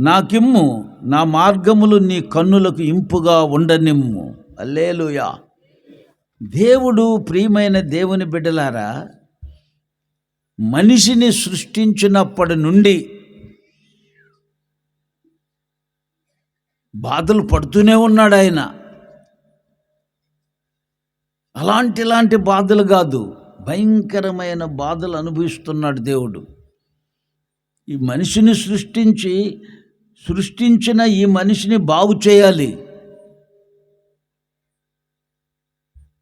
నాకిమ్ము, నా మార్గములు నీ కన్నులకు ఇంపుగా ఉండనిమ్ము. హల్లెలూయా. దేవుడు, ప్రియమైన దేవుని బిడ్డలారా, మనిషిని సృష్టించినప్పటి నుండి బాధలు పడుతూనే ఉన్నాడు ఆయన. అలాంటి బాధలు కాదు, భయంకరమైన బాధలు అనుభవిస్తున్నాడు దేవుడు. ఈ మనిషిని సృష్టించిన ఈ మనిషిని బాగు చేయాలి.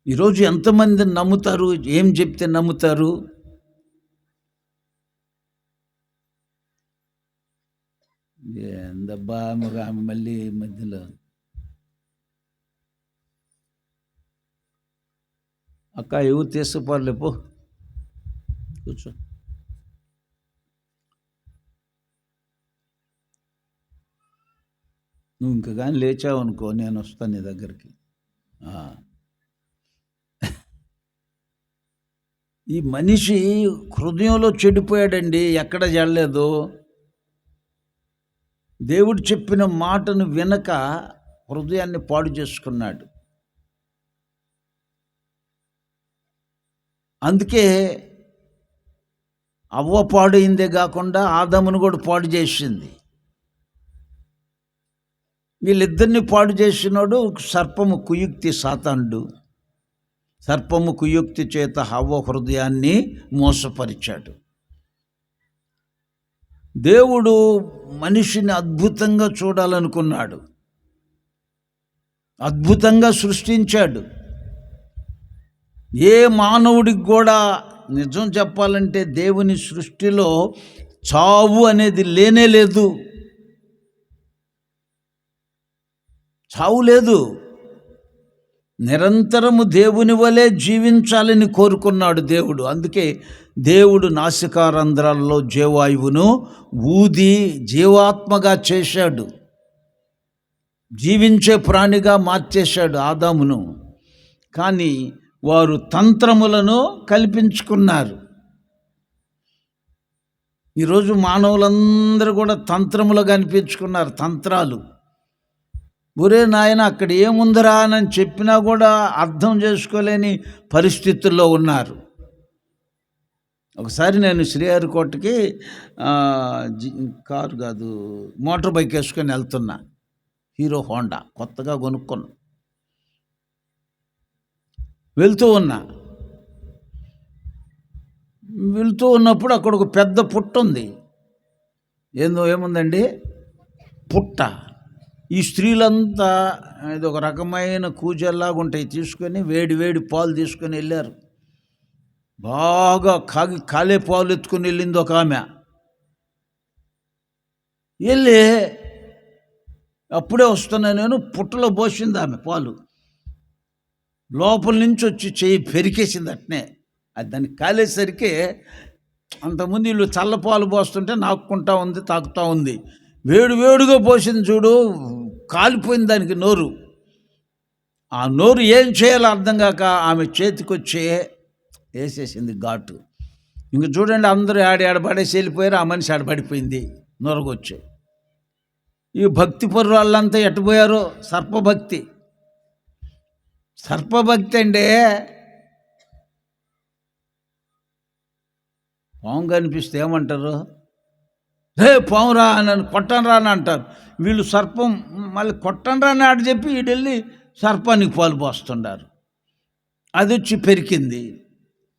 ఈరోజు ఎంతమంది నమ్ముతారు? ఏం చెప్తే నమ్ముతారు? ఏందబ్బా ఆమె మళ్ళీ మధ్యలో. అక్క ఎవరు తీసుకుపోలేపో, కూర్చో. నువ్వు ఇంకా కానీ లేచావు అనుకో, నేను వస్తాను నీ దగ్గరికి. ఈ మనిషి హృదయంలో చెడిపోయాడండి, ఎక్కడ చెడలేదు. దేవుడు చెప్పిన మాటను వినక హృదయాన్ని పాడు చేసుకున్నాడు. అందుకే అవ్వ పాడైందే కాకుండా ఆదామును కూడా పాడు చేసింది. వీళ్ళిద్దరిని పాడు చేసినాడు సర్పము కుయుక్తి, సాతానుడు. సర్పము కుయుక్తి చేత హవ్వ హృదయాన్ని మోసపరిచాడు. దేవుడు మనిషిని అద్భుతంగా చూడాలనుకున్నాడు, అద్భుతంగా సృష్టించాడు. ఏ మానవుడికి కూడా నిజం చెప్పాలంటే దేవుని సృష్టిలో చావు అనేది లేనే లేదు. చావు లేదు. నిరంతరము దేవుని వలె జీవించాలని కోరుకున్నాడు దేవుడు. అందుకే దేవుడు నాసికారంధ్రాల్లో జీవాయువును ఊది జీవాత్మగా చేశాడు, జీవించే ప్రాణిగా మార్చేశాడు ఆదామును. కానీ వారు తంత్రములను కల్పించుకున్నారు. ఈరోజు మానవులందరూ కూడా తంత్రములు కనిపించుకున్నారు, తంత్రాలు. ఒరే నాయన అక్కడ ఏముందరా అని చెప్పినా కూడా అర్థం చేసుకోలేని పరిస్థితుల్లో ఉన్నారు. ఒకసారి నేను శ్రీహరికోటకి కారు కాదు మోటార్ బైక్ వేసుకొని వెళ్తున్నా. హీరో హోండా కొత్తగా కొనుక్కున్నా. వెళ్తూ ఉన్నప్పుడు అక్కడ ఒక పెద్ద పుట్ట ఉంది. ఏముందండి? పుట్ట. ఈ స్త్రీలంతా ఇది ఒక రకమైన కూజల్లాగా ఉంటాయి, తీసుకొని వేడి పాలు తీసుకొని వెళ్ళారు. బాగా కాలే పాలు ఎత్తుకొని వెళ్ళింది ఒక ఆమె. వెళ్ళి అప్పుడే వస్తున్నా నేను, పుట్టలో పోసింది ఆమె పాలు. లోపల నుంచి వచ్చి చెయ్యి పెరికేసింది అట్నే. అది దానికి కాలేసరికి అంతకుముందు వీళ్ళు చల్లపాలు పోస్తుంటే నాక్కుంటా ఉంది, తాకుతూ ఉంది. వేడిగా పోసింది చూడు, కాలిపోయింది దానికి నోరు. ఆ నోరు ఏం చేయాలో అర్థం కాక ఆమె చేతికి వచ్చి వేసేసింది ఘాటు. ఇంక చూడండి, అందరూ ఆడపడేసి వెళ్ళిపోయారు. ఆ మనిషి ఆడపడిపోయింది నొరగొచ్చి. ఈ భక్తి పరువాళ్ళంతా ఎట్టుపోయారు? సర్పభక్తి అండి. పాము కనిపిస్తే ఏమంటారు? రే పామురా నన్ను కొట్టనరా అని అంటారు. వీళ్ళు సర్పం మళ్ళీ కొట్టనరా అని ఆడ చెప్పి వీడెళ్ళి సర్పానికి పాలు పోస్తున్నారు. అది వచ్చి పెరికింది,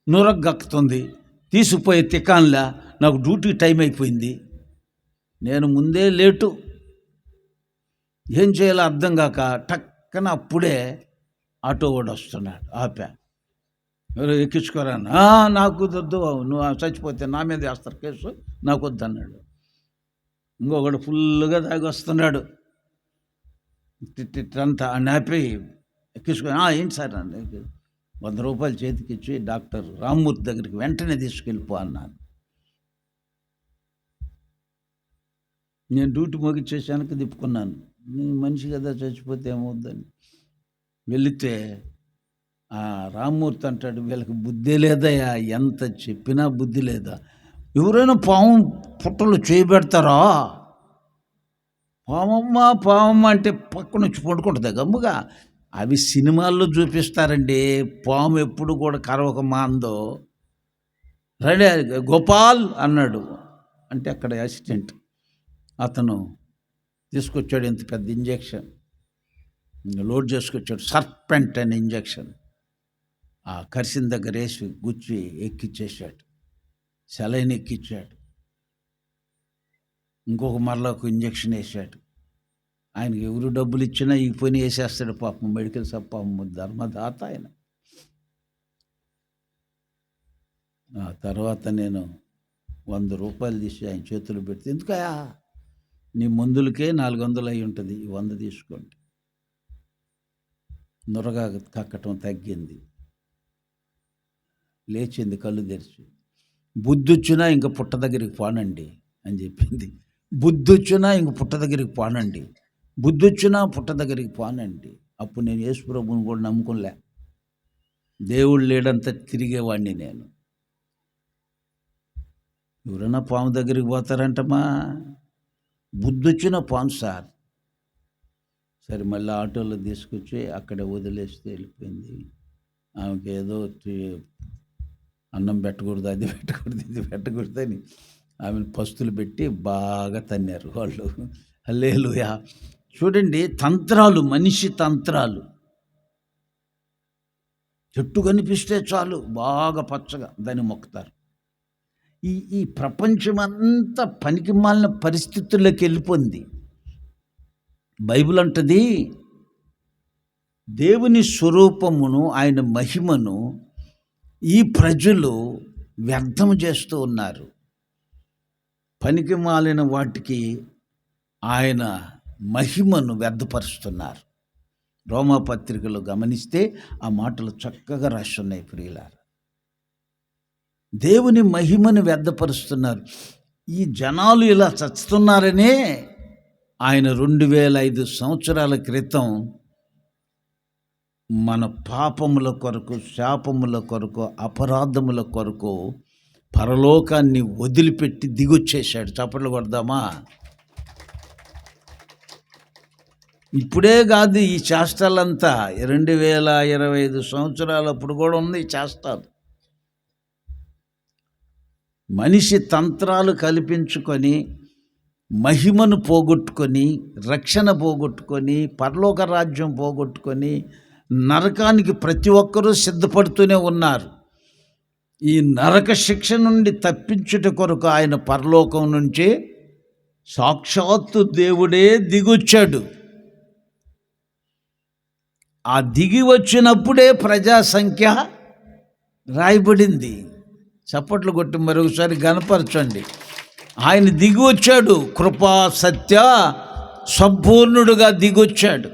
నూరకు గక్కుతుంది. తీసుకుపోయే తికాన్లా నాకు డ్యూటీ టైం అయిపోయింది. నేను ముందే లేటు, ఏం చేయాలో అర్థం కాక టక్కన అప్పుడే ఆటో కూడా వస్తున్నాడు. ఆపా, ఎవరో ఎక్కించుకోరా. నాకు వద్దు, నువ్వు చచ్చిపోతే నా మీద వేస్తారు కేసు, నాకు వద్దు అన్నాడు. ఇంకొకడు ఫుల్గా తాగి వస్తున్నాడు. అంతా నాపి ఎక్కించుకొని ఏంటి సార్ అండి, 100 రూపాయలు చేతికి ఇచ్చి డాక్టర్ రామ్మూర్తి దగ్గరికి వెంటనే తీసుకెళ్ళిపో అన్నాను. నేను డ్యూటీ ముగిచ్చేసానికి తిప్పుకున్నాను. మనిషి కదా చచ్చిపోతే ఏమవుద్దని వెళితే ఆ రామ్మూర్తి అంటాడు, వీళ్ళకి బుద్ధి లేదయ్యా, ఎంత చెప్పినా బుద్ధి లేదా. ఎవరైనా పాము పుట్టలు చేయబెడతారా? పామమ్మ అంటే పక్కన వచ్చి పడుకుంటుంది గమ్ముగా. అవి సినిమాల్లో చూపిస్తారండి. పాము ఎప్పుడు కూడా కరవక మాందో. రెడీ గోపాల్ అన్నాడు అంటే అక్కడ అసిస్టెంట్ అతను తీసుకొచ్చాడు ఇంత పెద్ద ఇంజెక్షన్, లోడ్ చేసుకొచ్చాడు. సర్పెంట్ అనే ఇంజెక్షన్ ఆ కరిసిన దగ్గర వేసి గుచ్చి ఎక్కిచ్చేసాడు. సెలైన్ ఎక్కిచ్చాడు. ఇంకొక మరలా ఒక ఇంజెక్షన్ వేసాడు. ఆయనకి ఎవరు డబ్బులు ఇచ్చినా ఈ పని వేసేస్తాడు పాపం. మెడికల్ షాప్ పాపం ధర్మదాత ఆయన. ఆ తర్వాత నేను 100 రూపాయలు తీసి ఆయన చేతులు పెడితే, ఎందుకయా నీ మందులకే 400 అయి ఉంటుంది, 100 తీసుకోండి. నొరగా కక్కటం తగ్గింది, లేచింది కళ్ళు తెరిచి. బుద్ధి వచ్చినా ఇంక పుట్ట దగ్గరికి పోనండి అని చెప్పింది. బుద్ధి వచ్చినా ఇంక పుట్ట దగ్గరికి పోనండి, బుద్ధి వచ్చినా పుట్ట దగ్గరికి పోనండి. అప్పుడు నేను యేసు ప్రభువుని కూడా నమ్ముకోలే. దేవుడు లేడంతా తిరిగేవాడిని నేను. ఎవరైనా పాము దగ్గరికి పోతారంటమా? బుద్ధి వచ్చిన పాము సార్. సరే మళ్ళీ ఆటోలో తీసుకొచ్చి అక్కడ వదిలేస్తే వెళ్ళిపోయింది. ఆమెకి ఏదో అన్నం పెట్టకూడదు, అది పెట్టకూడదు, ఇది పెట్టకూడదు అని ఆమెను పస్తులు పెట్టి బాగా తన్నారు వాళ్ళు. హల్లెలూయా. చూడండి, తంత్రాలు, మనిషి తంత్రాలు. చెట్టు కనిపిస్తే చాలు బాగా పచ్చగా దాన్ని మొక్కుతారు. ఈ ప్రపంచమంతా పనికి మాలిన పరిస్థితుల్లోకి వెళ్ళిపోయింది. బైబిల్ అంటది, దేవుని స్వరూపమును ఆయన మహిమను ఈ ప్రజలు వ్యర్థం చేస్తూ ఉన్నారు. పనికి మాలిన వాటికి ఆయన మహిమను వ్యర్థపరుస్తున్నారు. రోమాపత్రికలో గమనిస్తే ఆ మాటలు చక్కగా రాస్తున్నాయి ప్రియులారా. దేవుని మహిమను వ్యర్థపరుస్తున్నారు. ఈ జనాలు ఇలా చస్తున్నారనే ఆయన 2005 సంవత్సరాల క్రితం మన పాపముల కొరకు, శాపముల కొరకు, అపరాధముల కొరకు పరలోకాన్ని వదిలిపెట్టి దిగొచ్చేశాడు. చప్పట్లు కొడదామా? ఇప్పుడే కాదు, ఈ చేష్టలంతా 2025 సంవత్సరాలప్పుడు కూడా ఉంది ఈ చేష్టాలు. మనిషి తంత్రాలు కల్పించుకొని మహిమను పోగొట్టుకొని, రక్షణ పోగొట్టుకొని, పరలోక రాజ్యం పోగొట్టుకొని నరకానికి ప్రతి ఒక్కరూ సిద్ధపడుతూనే ఉన్నారు. ఈ నరక శిక్ష నుండి తప్పించుట కొరకు ఆయన పరలోకం నుంచి సాక్షాత్తు దేవుడే దిగొచ్చాడు. ఆ దిగి వచ్చినప్పుడే ప్రజా సంఖ్య రాయబడింది. చప్పట్లు కొట్టి మరొకసారి గణపరచండి. ఆయన దిగి వచ్చాడు, కృపా సత్య సంపూర్ణుడుగా దిగొచ్చాడు.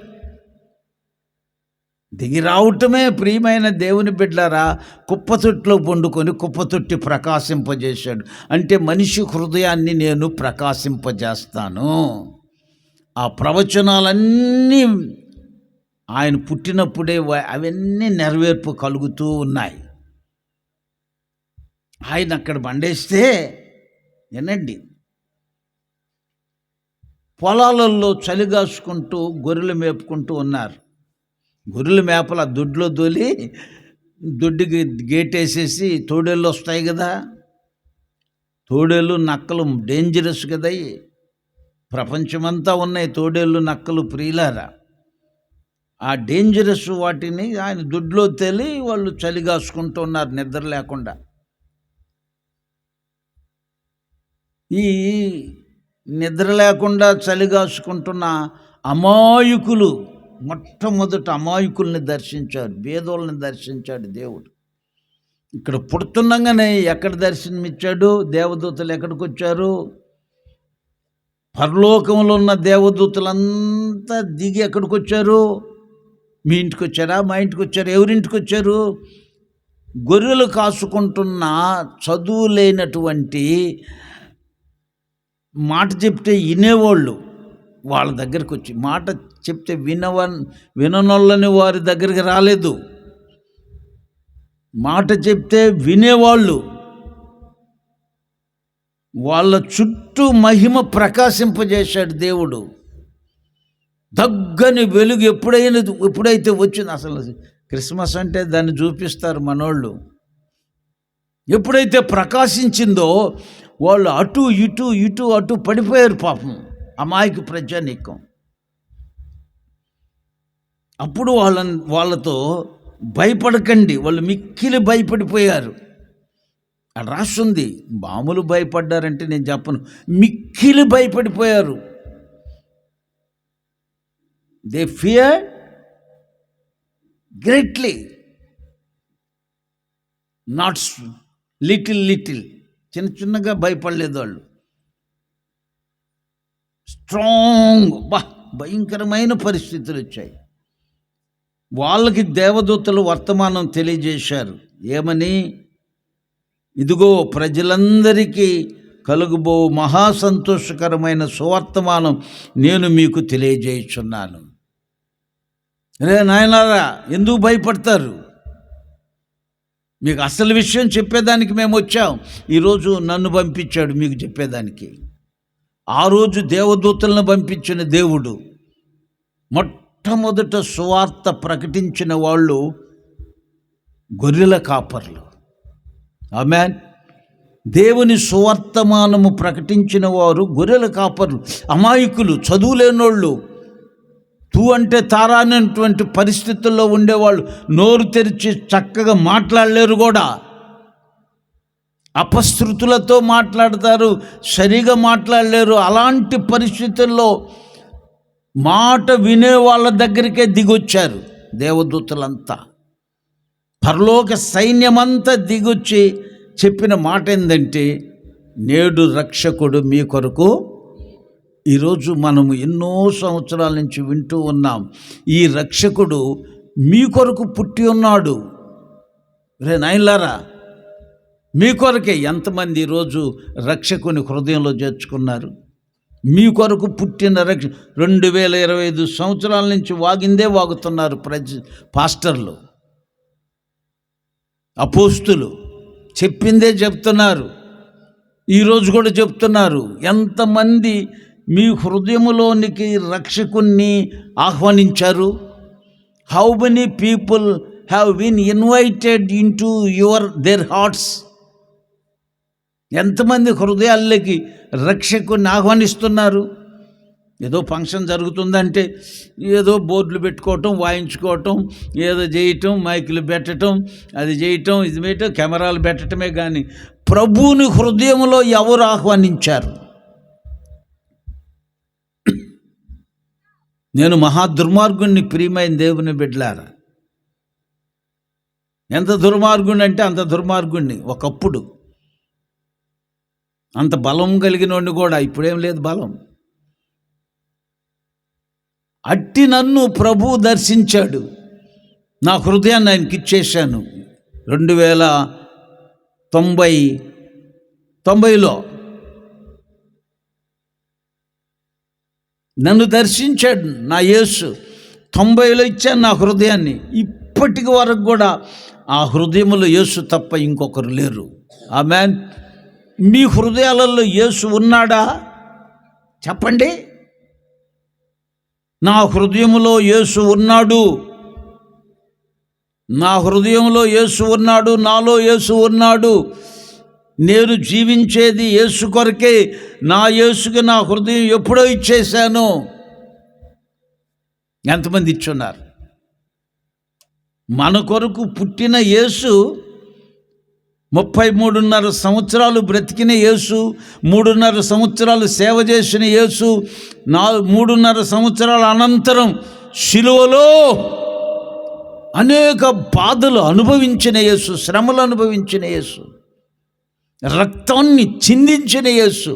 దిగి రావటమే ప్రియమైన దేవుని బిడ్డలారా కుప్పతొట్టులో పండుకొని కుప్పతొట్టి ప్రకాశింపజేశాడు. అంటే మనిషి హృదయాన్ని నేను ప్రకాశింపజేస్తాను. ఆ ప్రవచనాలన్నీ ఆయన పుట్టినప్పుడే అవన్నీ నెరవేర్పు కలుగుతూ ఉన్నాయి. ఆయన అక్కడ బండేస్తే వినండి, పొలాలలో చలిగాసుకుంటూ గొర్రెలు మేపుకుంటూ ఉన్నారు. గొర్రెల మేపల దొడ్లో దొలి దొడ్డికి గేట్ వేసేసి తోడేళ్ళు వస్తాయి కదా, తోడేళ్ళు నక్కలు డేంజరస్ కదా, ప్రపంచమంతా ఉన్నాయి తోడేళ్ళు నక్కలు ప్రియులారా. ఆ డేంజరస్ వాటిని ఆయన దొడ్లో తేలి వాళ్ళు చలిగాసుకుంటూ ఉన్నారు నిద్ర లేకుండా. ఈ నిద్ర లేకుండా చలిగాసుకుంటున్న అమాయకులు, మొట్టమొదట అమాయకుల్ని దర్శించాడు, పేదోళ్ళని దర్శించాడు దేవుడు. ఇక్కడ పుడుతుండగానే ఎక్కడ దర్శనమిచ్చాడు? దేవదూతలు ఎక్కడికి వచ్చారు? పరలోకంలో ఉన్న దేవదూతలంతా దిగి ఎక్కడికి వచ్చారు? మీ ఇంటికి వచ్చారా? మా ఇంటికి వచ్చారు? ఎవరింటికి వచ్చారు? గొర్రెలు కాసుకుంటున్న చదువు లేనటువంటి, మాట చెప్తే వినేవాళ్ళు వాళ్ళ దగ్గరికి వచ్చి, మాట చెప్తే విననోళ్ళని వారి దగ్గరికి రాలేదు. మాట చెప్తే వినేవాళ్ళు, వాళ్ళ చుట్టూ మహిమ ప్రకాశింపజేశాడు దేవుడు. దగ్గని వెలుగు ఎప్పుడైతే వచ్చింది, అసలు క్రిస్మస్ అంటే దాన్ని చూపిస్తారు మనోళ్ళు. ఎప్పుడైతే ప్రకాశించిందో వాళ్ళు అటు ఇటు ఇటు అటు పడిపోయారు పాపం, అమాయక ప్రజానీకం. అప్పుడు వాళ్ళతో భయపడకండి, వాళ్ళు మిక్కిలి భయపడిపోయారు. అది రాస్తుంది. మామూలు భయపడ్డారంటే నేను చెప్పను, మిక్కిలి భయపడిపోయారు. They fear greatly, not little, చిన్నగా భయపడలేదు వాళ్ళు. స్ట్రాంగ్, భయంకరమైన పరిస్థితులు వచ్చాయి. వాళ్ళకి దేవదూతలు వర్తమానం తెలియజేశారు. ఏమని? ఇదిగో ప్రజలందరికీ కలుగుబో మహాసంతోషకరమైన సువర్తమానం నేను మీకు తెలియజేయుచున్నాను. రే నాయనారా, ఎందుకు భయపడతారు? మీకు అసలు విషయం చెప్పేదానికి మేము వచ్చాం. ఈరోజు నన్ను పంపించాడు మీకు చెప్పేదానికి. ఆ రోజు దేవదూతలను పంపించిన దేవుడు మొట్టమొదట సువార్త ప్రకటించిన వాళ్ళు గొర్రెల కాపర్లు. ఆమేన్. దేవుని సువర్తమానము ప్రకటించిన వారు గొర్రెల కాపర్లు, అమాయకులు, చదువులేనోళ్ళు, తూ అంటే తారానటువంటి పరిస్థితుల్లో ఉండేవాళ్ళు. నోరు తెరిచి చక్కగా మాట్లాడలేరు కూడా, అపశృతులతో మాట్లాడతారు, సరిగా మాట్లాడలేరు. అలాంటి పరిస్థితుల్లో మాట వినే వాళ్ళ దగ్గరికే దిగొచ్చారు దేవదూతలంతా. పరలోక సైన్యమంతా దిగొచ్చి చెప్పిన మాట ఏంటంటే, నేడు రక్షకుడు మీ కొరకు. ఈరోజు మనము ఎన్నో సంవత్సరాల నుంచి వింటూ ఉన్నాం, ఈ రక్షకుడు మీ కొరకు పుట్టి ఉన్నాడు. రే నాయనలారా, మీ కొరకే. ఎంతమంది ఈరోజు రక్షకుని హృదయంలో చేర్చుకున్నారు? మీ కొరకు పుట్టిన 2025 సంవత్సరాల నుంచి వాగిందే వాగుతున్నారు పాస్టర్లు, అపోస్తులు చెప్పిందే చెప్తున్నారు. ఈరోజు కూడా చెప్తున్నారు. ఎంతమంది మీ హృదయములోనికి రక్షకుణ్ణి ఆహ్వానించారు? How many people have been invited into their hearts? ఎంతమంది హృదయాల్లోకి రక్షకుని ఆహ్వానిస్తున్నారు? ఏదో ఫంక్షన్ జరుగుతుందంటే ఏదో బోర్డులు పెట్టుకోవటం, వాయించుకోవటం, ఏదో చేయటం, మైకులు పెట్టడం, అది చేయటం, ఇది పెట్టడం, కెమెరాలు పెట్టడమే కానీ ప్రభువుని హృదయంలో ఎవరు ఆహ్వానించారు? నేను మహా దుర్మార్గుణ్ణి, ప్రియమైన దేవుని బిడ్డలారా. ఎంత దుర్మార్గుణ్ణి అంటే అంత దుర్మార్గుణ్ణి ఒకప్పుడు. అంత బలం కలిగిన వాడిని కూడా, ఇప్పుడేం లేదు బలం. అట్టి నన్ను ప్రభువు దర్శించాడు. నా హృదయాన్ని ఆయనకి ఇచ్చేశాను 2090లో. నన్ను దర్శించాడు నా యేసు. 90లో ఇచ్చాను నా హృదయాన్ని. ఇప్పటికి వరకు కూడా ఆ హృదయంలో యేసు తప్ప ఇంకొకరు లేరు. ఆమేన్. మీ హృదయాలలో యేసు ఉన్నాడా? చెప్పండి. నా హృదయంలో యేసు ఉన్నాడు. నా హృదయంలో యేసు ఉన్నాడు. నాలో యేసు ఉన్నాడు. నేను జీవించేది యేసు కొరకే. నా యేసుకి నా హృదయం ఎప్పుడో ఇచ్చేశాను. ఎంతమంది ఇచ్చున్నారు? మన కొరకు పుట్టిన యేసు, 33.5 సంవత్సరాలు బ్రతికిన యేసు, 3.5 సంవత్సరాలు సేవ చేసిన యేసు, 3.5 సంవత్సరాల అనంతరం శిలువలో అనేక బాధలు అనుభవించిన యేసు, శ్రమలు అనుభవించిన యేసు, రక్తాన్ని చిందించిన యేసు,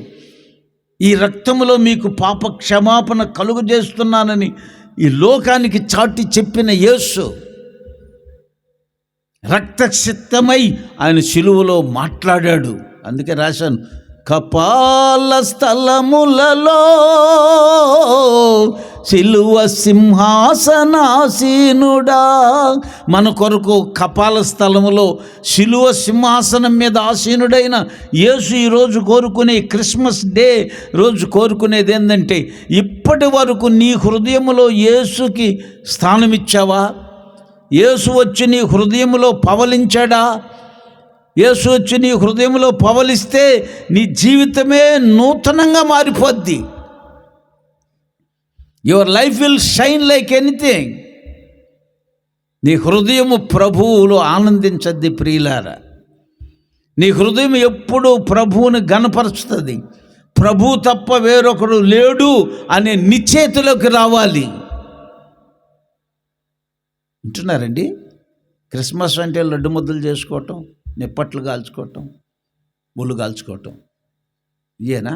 ఈ రక్తములో మీకు పాప క్షమాపణ కలుగు చేస్తున్నానని ఈ లోకానికి చాటి చెప్పిన యేసు, రక్తసిక్తమై ఆయన శిలువలో మాట్లాడాడు. అందుకే రాశాను, కపాల స్థలములలో శిలువ సింహాసనాసీనుడా. మన కొరకు కపాల స్థలములో శిలువ సింహాసనం మీద ఆసీనుడైన యేసు ఈరోజు కోరుకునే క్రిస్మస్ డే రోజు కోరుకునేది ఏంటంటే, ఇప్పటి వరకు నీ హృదయములో యేసుకి స్థానం ఇచ్చావా? యేసు వచ్చి నీ హృదయంలో పవలించాడా? యేసు వచ్చి నీ హృదయంలో పవలిస్తే నీ జీవితమే నూతనంగా మారిపోద్ది. Your life will shine like anything. నీ హృదయము ప్రభువులో ఆనందించద్ది ప్రియులారా. నీ హృదయం ఎప్పుడు ప్రభువుని గణపరుస్తుంది. ప్రభు తప్ప వేరొకడు లేడు అనే నిశ్చయితలోకి రావాలి. వింటున్నారండి? క్రిస్మస్ అంటే లడ్డు ముద్దలు చేసుకోవటం, నిప్పట్లు కాల్చుకోవటం, ముళ్ళు కాల్చుకోవటం, ఇయేనా?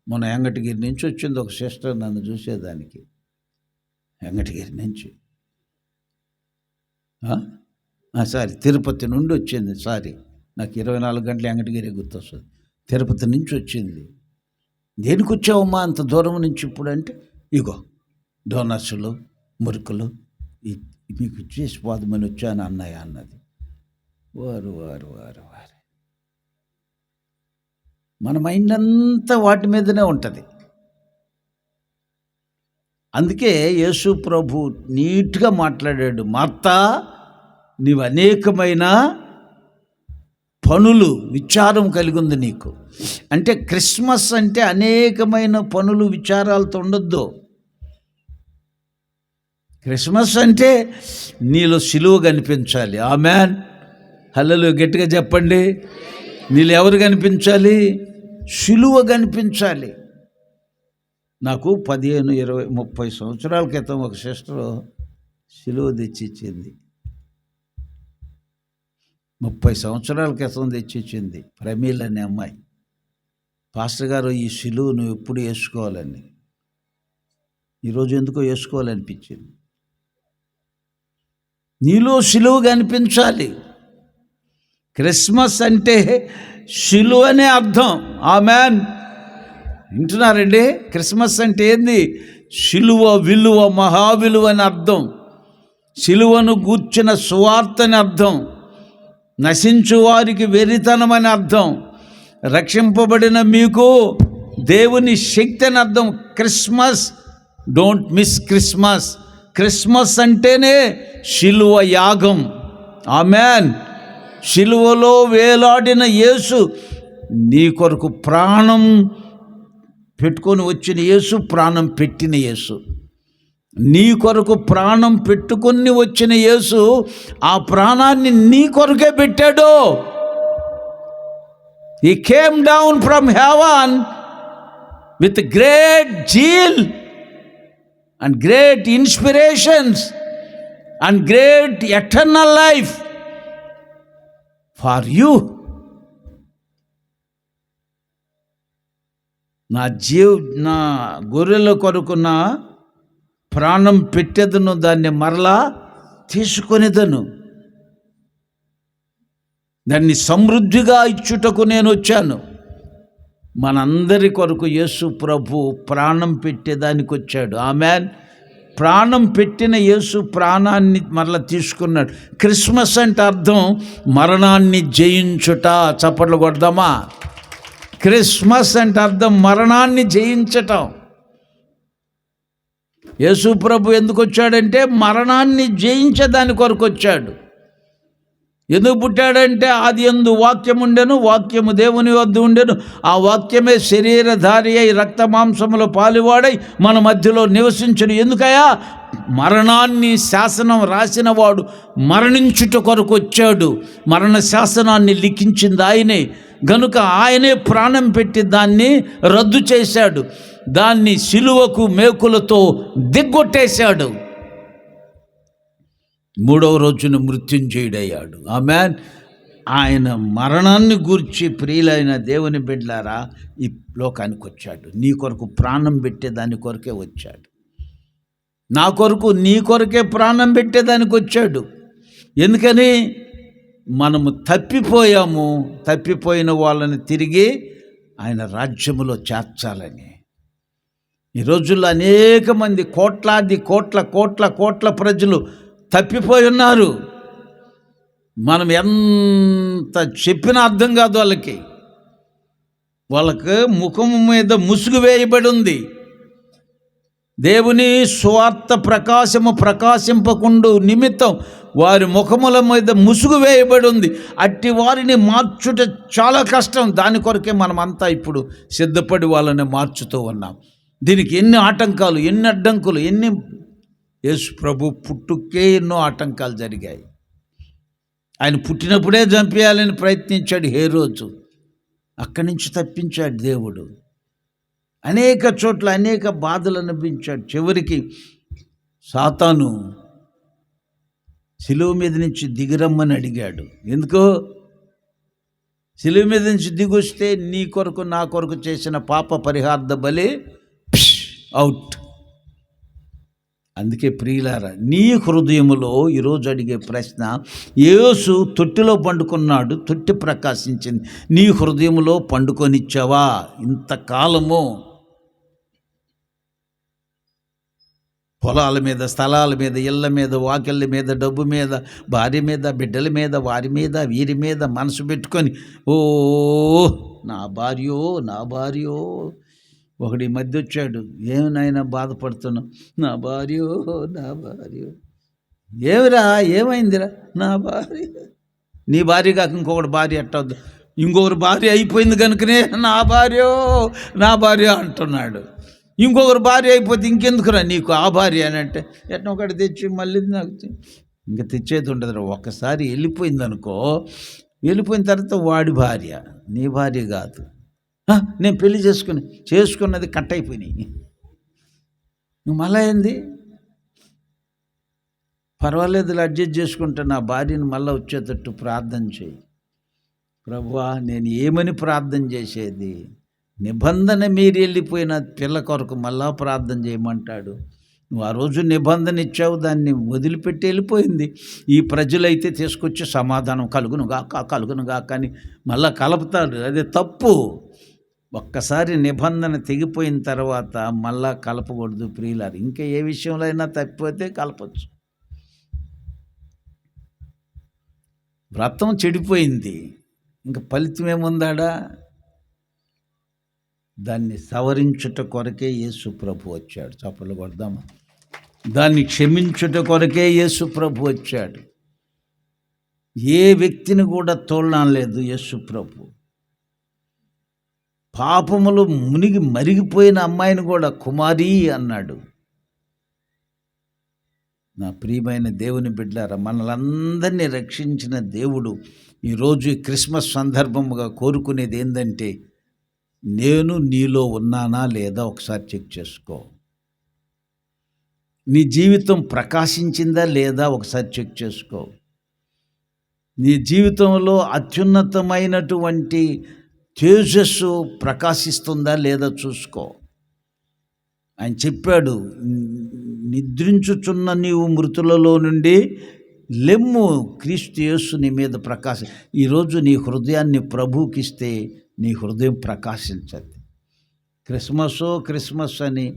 మన వెంకటగిరి నుంచి వచ్చింది ఒక సిస్టర్ నన్ను చూసేదానికి. వెంకటగిరి నుంచి సారీ తిరుపతి నుండి వచ్చింది. సారీ, నాకు 24 గంటలు వెంకటగిరి గుర్తొస్తుంది. తిరుపతి నుంచి వచ్చింది. దేనికి వచ్చావమ్మా అంత దూరం నుంచి ఇప్పుడు అంటే, ఇగో డోనట్స్లు, మురుకులు మీకు ఇచ్చేసి పోదామని వచ్చాను అన్నయ్య అన్నది. వారు వారు వారు వారు మన మైండ్ అంతా వాటి మీదనే ఉంటుంది. అందుకే యేసు ప్రభు నీట్గా మాట్లాడాడు, మార్తా నీవు అనేకమైన పనులు విచారం కలిగి ఉంది నీకు. అంటే క్రిస్మస్ అంటే అనేకమైన పనులు విచారాలతో ఉండొద్దు. క్రిస్మస్ అంటే నీలో సిలువ కనిపించాలి. ఆమేన్. హల్లెలూయా. గట్టిగా చెప్పండి. నీళ్ళు ఎవరు కనిపించాలి? సిలువ కనిపించాలి. నాకు 15, 20, 30 సంవత్సరాల క్రితం ఒక సిస్టర్ సిలువ తెచ్చి ఇచ్చింది. 30 సంవత్సరాల క్రితం తెచ్చిచ్చింది ప్రమీల్ అనే అమ్మాయి. పాస్టర్ గారు ఈ సిలువ నువ్వు ఎప్పుడు వేసుకోవాలని. ఈరోజు ఎందుకో వేసుకోవాలనిపించింది. నీలో సిలువ కనిపించాలి. క్రిస్మస్ అంటే సిలువ అనే అర్థం. ఆమెన్. వింటున్నారండి? క్రిస్మస్ అంటే ఏంది? సిలువ విలువ, మహావిలువ అని అర్థం. సిలువను గూర్చిన సువార్త అని అర్థం. నశించు వారికి వెరితనం అని అర్థం. రక్షింపబడిన మీకు దేవుని శక్తి అని అర్థం. Christmas, don't miss Christmas. Christmas అంటేనే సిలువ యాగం. ఆమెన్. సిలువలో వేలాడిన యేసు, నీ కొరకు ప్రాణం పెట్టుకొని వచ్చిన యేసు, ప్రాణం పెట్టిన యేసు. నీ కొరకు ప్రాణం పెట్టుకొని వచ్చిన యేసు ఆ ప్రాణాన్ని నీ కొరకే పెట్టాడు. He came down from heaven with great zeal and great inspirations and great eternal life for you. నా గొర్రెల కొరకు నా ప్రాణం పెట్టేదను, దాన్ని మరలా తీసుకొనేదను, దాన్ని సమృద్ధిగా ఇచ్చుటకు నేను వచ్చాను. మనందరి కొరకు యేసు ప్రభు ప్రాణం పెట్టేదానికి వచ్చాడు. ఆమెన్. ప్రాణం పెట్టిన యేసు ప్రాణాన్ని మరలా తీసుకున్నాడు. క్రిస్మస్ అంటే అర్థం మరణాన్ని జయించుట. చప్పట్లు కొడదామా? క్రిస్మస్ అంటే అర్థం మరణాన్ని జయించటం. యేసు ప్రభు ఎందుకు వచ్చాడంటే మరణాన్ని జయించేదాని కొరకు వచ్చాడు. ఎందుకు పుట్టాడంటే ఆది యందు వాక్యం ఉండెను, వాక్యము దేవుని వద్ద ఉండెను, ఆ వాక్యమే శరీరధారి అయి రక్త మాంసములో పాలువాడై మన మధ్యలో నివసించను. ఎందుకయ్యా? మరణాన్ని శాసనం రాసిన వాడు మరణించుట కొరకు వచ్చాడు. మరణ శాసనాన్ని లిఖించింది ఆయనే. గనుక ఆయనే ప్రాణం పెట్టి దాన్ని రద్దు చేశాడు. దాన్ని సిలువకు మేకులతో దిగ్గొట్టేశాడు. 3వ రోజున మృత్యుంజయుడయ్యాడు. ఆమెన్. ఆయన మరణాన్ని గూర్చి ప్రియులైన దేవుని బిడ్డలారా ఈ లోకానికి వచ్చాడు. నీ కొరకు ప్రాణం పెట్టేదాని కొరకే వచ్చాడు. నా కొరకు, నీ కొరకే ప్రాణం పెట్టేదానికి వచ్చాడు. ఎందుకని? మనము తప్పిపోయాము. తప్పిపోయిన వాళ్ళని తిరిగి ఆయన రాజ్యములో చేర్చాలని. ఈ రోజుల్లో అనేక మంది కోట్లాది కోట్ల ప్రజలు తప్పిపోయి ఉన్నారు. మనం ఎంత చెప్పినా అర్థం కాదు వాళ్ళకి. ముఖము మీద ముసుగు వేయబడి ఉంది. దేవుని స్వార్థ ప్రకాశింపకుండు నిమిత్తం వారి ముఖముల మీద ముసుగు వేయబడి ఉంది. అట్టి వారిని మార్చుట చాలా కష్టం. దాని కొరకే మనమంతా ఇప్పుడు సిద్ధపడి వాళ్ళని మార్చుతూ ఉన్నాం. దీనికి ఎన్ని ఆటంకాలు, ఎన్ని అడ్డంకులు, యేసు ప్రభు పుట్టుకే ఎన్నో ఆటంకాలు జరిగాయి. ఆయన పుట్టినప్పుడే చంపేయాలని ప్రయత్నించాడు హేరోదు. అక్కడి నుంచి తప్పించాడు దేవుడు. అనేక చోట్ల అనేక బాధలు అనిపించాడు. చివరికి సాతాను సిలువ మీద నుంచి దిగిరమ్మని అడిగాడు. ఎందుకో? సిలువ మీద నుంచి దిగొస్తే నీ కొరకు నా కొరకు చేసిన పాప పరిహార్థ బలి అవుట్. అందుకే ప్రియులారా, నీ హృదయములో ఈరోజు అడిగే ప్రశ్న, యేసు తొట్టిలో పండుకున్నాడు, తొట్టి ప్రకాశించింది. నీ హృదయములో పండుకొనిచ్చావా? ఇంతకాలము పొలాల మీద, స్థలాల మీద, ఇళ్ళ మీద, వాకిళ్ళ మీద, డబ్బు మీద, భార్య మీద, బిడ్డల మీద, వారి మీద, వీరి మీద మనసు పెట్టుకొని, ఓ నా భార్యో ఒకడి మధ్య వచ్చాడు. ఏమైనా బాధపడుతున్నావు? నా భార్యో. ఏమిరా? ఏమైందిరా? నా భార్య. నీ భార్య కాక ఇంకొకటి భార్య ఎట్టవద్దు. ఇంకొకరు భార్య అయిపోయింది కనుకనే నా భార్య అంటున్నాడు. ఇంకొకరు భార్య అయిపోతే ఇంకెందుకురా నీకు ఆ భార్య అని అంటే, ఎట్లా ఒకటి తెచ్చి మళ్ళీ నాకు ఇంకా తెచ్చేది ఉండదురా. ఒక్కసారి వెళ్ళిపోయిందనుకో, వెళ్ళిపోయిన తర్వాత వాడి భార్య, నీ భార్య కాదు. నేను పెళ్లి చేసుకున్నది కట్ అయిపోయినాయి. నువ్వు మళ్ళా ఏంది? పర్వాలేదు, అడ్జస్ట్ చేసుకుంటా, నా భార్యను మళ్ళీ వచ్చేటట్టు ప్రార్థన చేయి. ప్రభువా, నేను ఏమని ప్రార్థన చేసేది? నిబంధన మీరు వెళ్ళిపోయిన పిల్ల కొరకు మళ్ళా ప్రార్థన చేయమంటాడు. నువ్వు ఆ రోజు నిబంధన ఇచ్చావు, దాన్ని వదిలిపెట్టి వెళ్ళిపోయింది. ఈ ప్రజలైతే తీసుకొచ్చి సమాధానం కలుగునుగాక అని మళ్ళా కలుపుతాడు. అది తప్పు. ఒక్కసారి నిబంధన తెగిపోయిన తర్వాత మళ్ళా కలపకూడదు ప్రియులారు. ఇంకా ఏ విషయంలో అయినా తప్పిపోతే కలపచ్చు. వ్రతం చెడిపోయింది, ఇంకా ఫలితం ఏముందాడా? దాన్ని సవరించుట కొరకే యేసు ప్రభు వచ్చాడు. చప్పట్లు కొడదామా? దాన్ని క్షమించుట కొరకే యేసు ప్రభు వచ్చాడు. ఏ వ్యక్తిని కూడా తోలనలేదు యేసు ప్రభు. పాపములు మునిగి మరిగిపోయిన అమ్మాయిని కూడా కుమారి అన్నాడు. నా ప్రియమైన దేవుని బిడ్డలారా, మనలందరినీ రక్షించిన దేవుడు ఈరోజు ఈ క్రిస్మస్ సందర్భముగా కోరుకునేది ఏంటంటే, నేను నీలో ఉన్నానా లేదా ఒకసారి చెక్ చేసుకో. నీ జీవితం ప్రకాశించిందా లేదా ఒకసారి చెక్ చేసుకో. నీ జీవితంలో అత్యున్నతమైనటువంటి తేజస్సు ప్రకాశిస్తుందా లేదా చూసుకో. ఆయన చెప్పాడు, నిద్రించుచున్న నీవు మృతులలో నుండి లెమ్ము, క్రీస్తు యేసు నీ మీద ప్రకాశం. ఈరోజు నీ హృదయాన్ని ప్రభువుకిస్తే నీ హృదయం ప్రకాశించద్ది. క్రిస్మస్ అని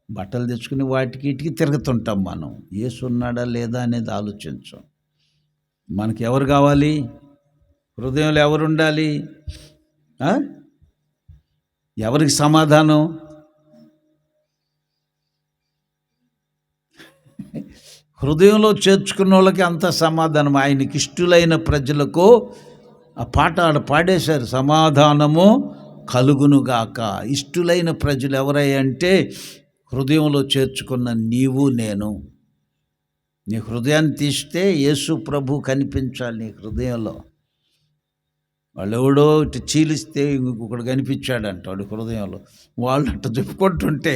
బట్టలు తెచ్చుకుని వాటికి ఇటుకి తిరుగుతుంటాం. మనం యేసు ఉన్నాడా లేదా అనేది ఆలోచించాం. మనకి ఎవరు కావాలి? హృదయంలో ఎవరు ఉండాలి? ఎవరికి సమాధానం? హృదయంలో చేర్చుకున్న వాళ్ళకి అంత సమాధానం. ఆయనకి ఇష్టులైన ప్రజలకు ఆ పాట ఆడ పాడేశారు, సమాధానము కలుగునుగాక. ఇష్టులైన ప్రజలు ఎవరంటే హృదయంలో చేర్చుకున్న నీవు నేను. నీ హృదయాన్ని తీస్తే యేసు ప్రభు కనిపించాలి నీ హృదయంలో. వాళ్ళు ఎవడో ఇటు చీలిస్తే ఇంకొకడు కనిపించాడంట వాడి హృదయంలో. వాళ్ళు అట్ట చెప్పుకుంటుంటే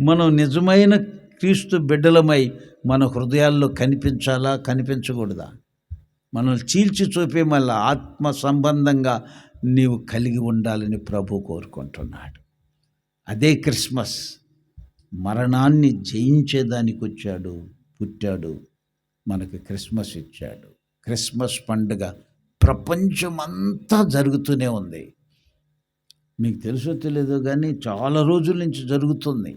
మనం నిజమైన క్రీస్తు బిడ్డలమై మన హృదయాల్లో కనిపించాలా కనిపించకూడదా? మనల్ని చీల్చి చూపే మళ్ళీ ఆత్మ సంబంధంగా నీవు కలిగి ఉండాలని ప్రభు కోరుకుంటున్నాడు. అదే క్రిస్మస్. మరణాన్ని జయించేదానికి వచ్చాడు, పుట్టాడు, మనకు క్రిస్మస్ ఇచ్చాడు. క్రిస్మస్ పండుగ ప్రపంచమంతా జరుగుతూనే ఉంది. మీకు తెలుసో తెలియదో కానీ చాలా రోజుల నుంచి జరుగుతుంది.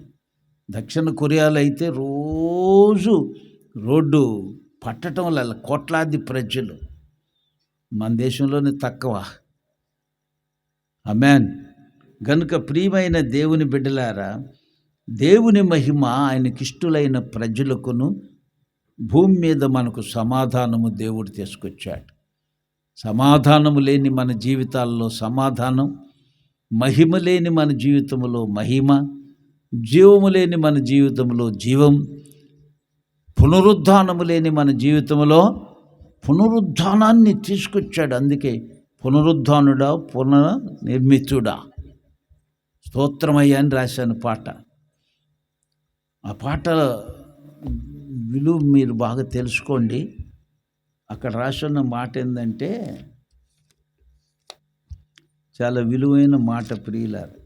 దక్షిణ కొరియాలో అయితే రోజు రోడ్డు పట్టడం వల్ల కోట్లాది ప్రజలు. మన దేశంలోనే తక్కువ. ఆమేన్. గనుక ప్రియమైన దేవుని బిడ్డలారా, దేవుని మహిమ ఆయనకిష్టులైన ప్రజలకును భూమి మీద మనకు సమాధానము దేవుడు తీసుకొచ్చాడు. సమాధానము లేని మన జీవితాల్లో సమాధానం, మహిమ లేని మన జీవితంలో మహిమ, జీవము లేని మన జీవితంలో జీవం, పునరుద్ధానము లేని మన జీవితంలో పునరుద్ధానాన్ని తీసుకొచ్చాడు. అందుకే పునరుద్ధానుడా, పునర్నిర్మితుడా, స్తోత్రమయ్యా అని రాశాను పాట. ఆ పాట విలువ మీరు బాగా తెలుసుకోండి. అక్కడ రాసున్న మాట ఏంటంటే చాలా విలువైన మాట ప్రియులారు.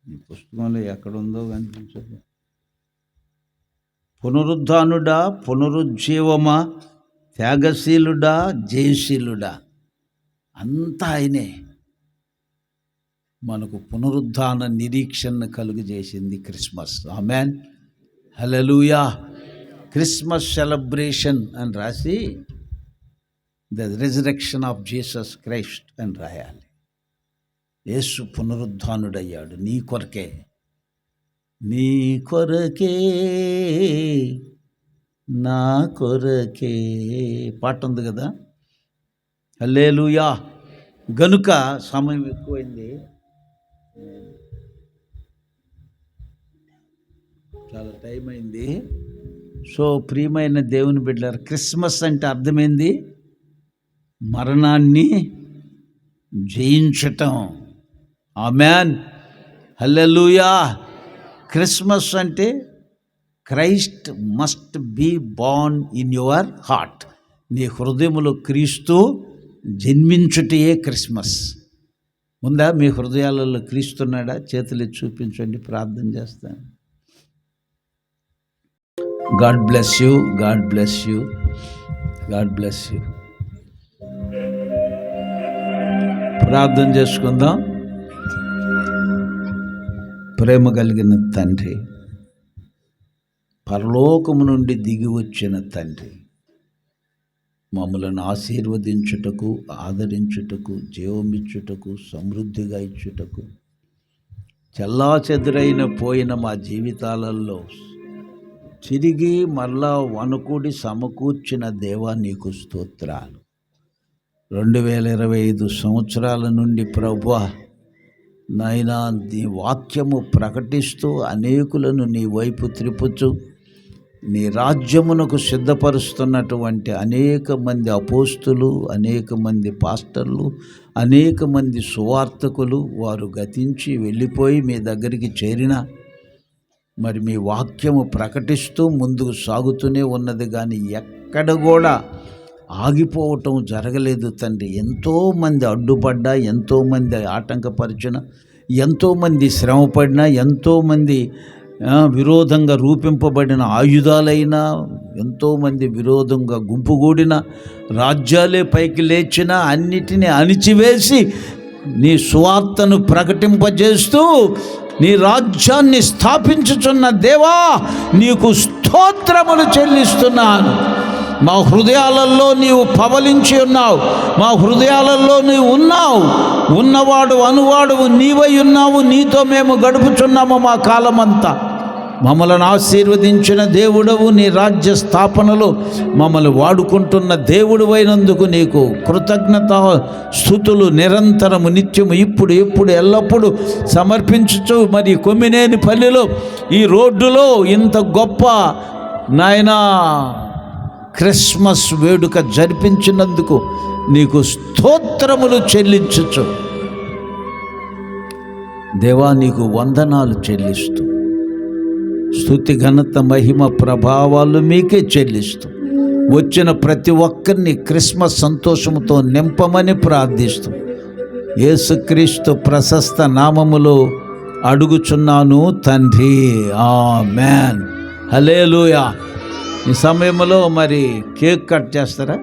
ఈ పుస్తకంలో ఎక్కడుందో కనిపించదు. పునరుద్ధానుడా, పునరుజ్జీవమా, త్యాగశీలుడా, జయశీలుడా, అంతా ఆయనే. మనకు పునరుద్ధాన నిరీక్షణ కలుగజేసింది క్రిస్మస్. ఆమేన్, హల్లెలూయా. క్రిస్మస్ సెలబ్రేషన్ అని రాసి the resurrection of Jesus Christ అని రాయాలి. యేసు పునరుద్ధానుడయ్యాడు నీ కొరకే, నీ కొరకే, నా కొరకే. పాట ఉంది కదా, హల్లెలూయా. గనుక సమయం ఎక్కువైంది, చాలా టైం అయింది. సో ప్రియమైన దేవుని బిడ్డలారా, క్రిస్మస్ అంటే అర్థమైంది మరణాన్ని జయించటం. Amen, hallelujah. క్రిస్మస్ అంటే Christ must be born in your heart. నీ హృదయములో క్రీస్తు జన్మించుటయే క్రిస్మస్. ఉందా మీ హృదయాలలో క్రీస్తున్నాడా? చేతులు చూపించండి, ప్రార్థన చేస్తాను. God bless you, God bless you, God bless you. ప్రార్థన చేసుకుందాం. ప్రేమ కలిగిన తండ్రి, పరలోకము నుండి దిగి వచ్చిన తండ్రి, మమ్మలను ఆశీర్వదించుటకు, ఆదరించుటకు, జీవమిచ్చుటకు, సమృద్ధిగా ఇచ్చుటకు, చెల్లాచెదురైన పోయిన మా జీవితాలలో తిరిగి మరలా వనకూడి సమకూర్చిన దేవా నీకు స్తోత్రాలు. 2025 సంవత్సరాల నుండి ప్రభువా నాయనా, నీ వాక్యము ప్రకటిస్తూ అనేకులను నీ వైపు త్రిపుచు నీ రాజ్యమునకు సిద్ధపరుస్తున్నటువంటి అనేక మంది అపోస్తులు, అనేక మంది పాస్టర్లు, అనేక మంది సువార్తకులు వారు గతించి వెళ్ళిపోయి మీ దగ్గరికి చేరిన మరి మీ వాక్యము ప్రకటిస్తూ ముందుకు సాగుతూనే ఉన్నది, కానీ ఎక్కడ కూడా ఆగిపోవటం జరగలేదు తండ్రి. ఎంతోమంది అడ్డుపడ్డా, ఎంతోమంది ఆటంకపరిచిన, ఎంతోమంది శ్రమపడినా, ఎంతోమంది విరోధంగా రూపింపబడిన ఆయుధాలైనా, ఎంతోమంది విరోధంగా గుంపుగూడిన, రాజ్యాలే పైకి లేచిన అన్నిటినీ అణిచివేసి నీ సువార్తను ప్రకటింపజేస్తూ నీ రాజ్యాన్ని స్థాపించుచున్న దేవా నీకు స్తోత్రములు చెల్లిస్తున్నాను. మా హృదయాలలో నీవు పవలించి ఉన్నావు, మా హృదయాలలో నీవు ఉన్నావు. ఉన్నవాడు అనువాడు నీవై ఉన్నావు, నీతో మేము గడుపుచున్నాము మా కాలమంతా. మమ్మల్ని ఆశీర్వదించిన దేవుడవు, నీ రాజ్య స్థాపనలో మమ్మల్ని వాడుకుంటున్న దేవుడు అయినందుకు నీకు కృతజ్ఞత స్తుతులు నిరంతరము నిత్యము ఇప్పుడు ఎప్పుడు ఎల్లప్పుడూ సమర్పించుచు, మరి కొమ్మినేని పల్లిలో ఈ రోడ్డులో ఇంత గొప్ప నాయనా క్రిస్మస్ వేడుక జరిపించినందుకు నీకు స్తోత్రములు చెల్లించుచు దేవా నీకు వందనాలు చెల్లిస్తూ, స్తుతి ఘనత మహిమ ప్రభావాలు మీకే చెల్లిస్తూ, వచ్చిన ప్రతి ఒక్కరిని క్రిస్మస్ సంతోషముతో నింపమని ప్రార్థిస్తూ యేసుక్రీస్తు ప్రశస్త నామములో అడుగుచున్నాను తండ్రి, ఆమేన్. హల్లెలూయా. ఈ సమయంలో మరి కేక్ కట్ చేస్తారా?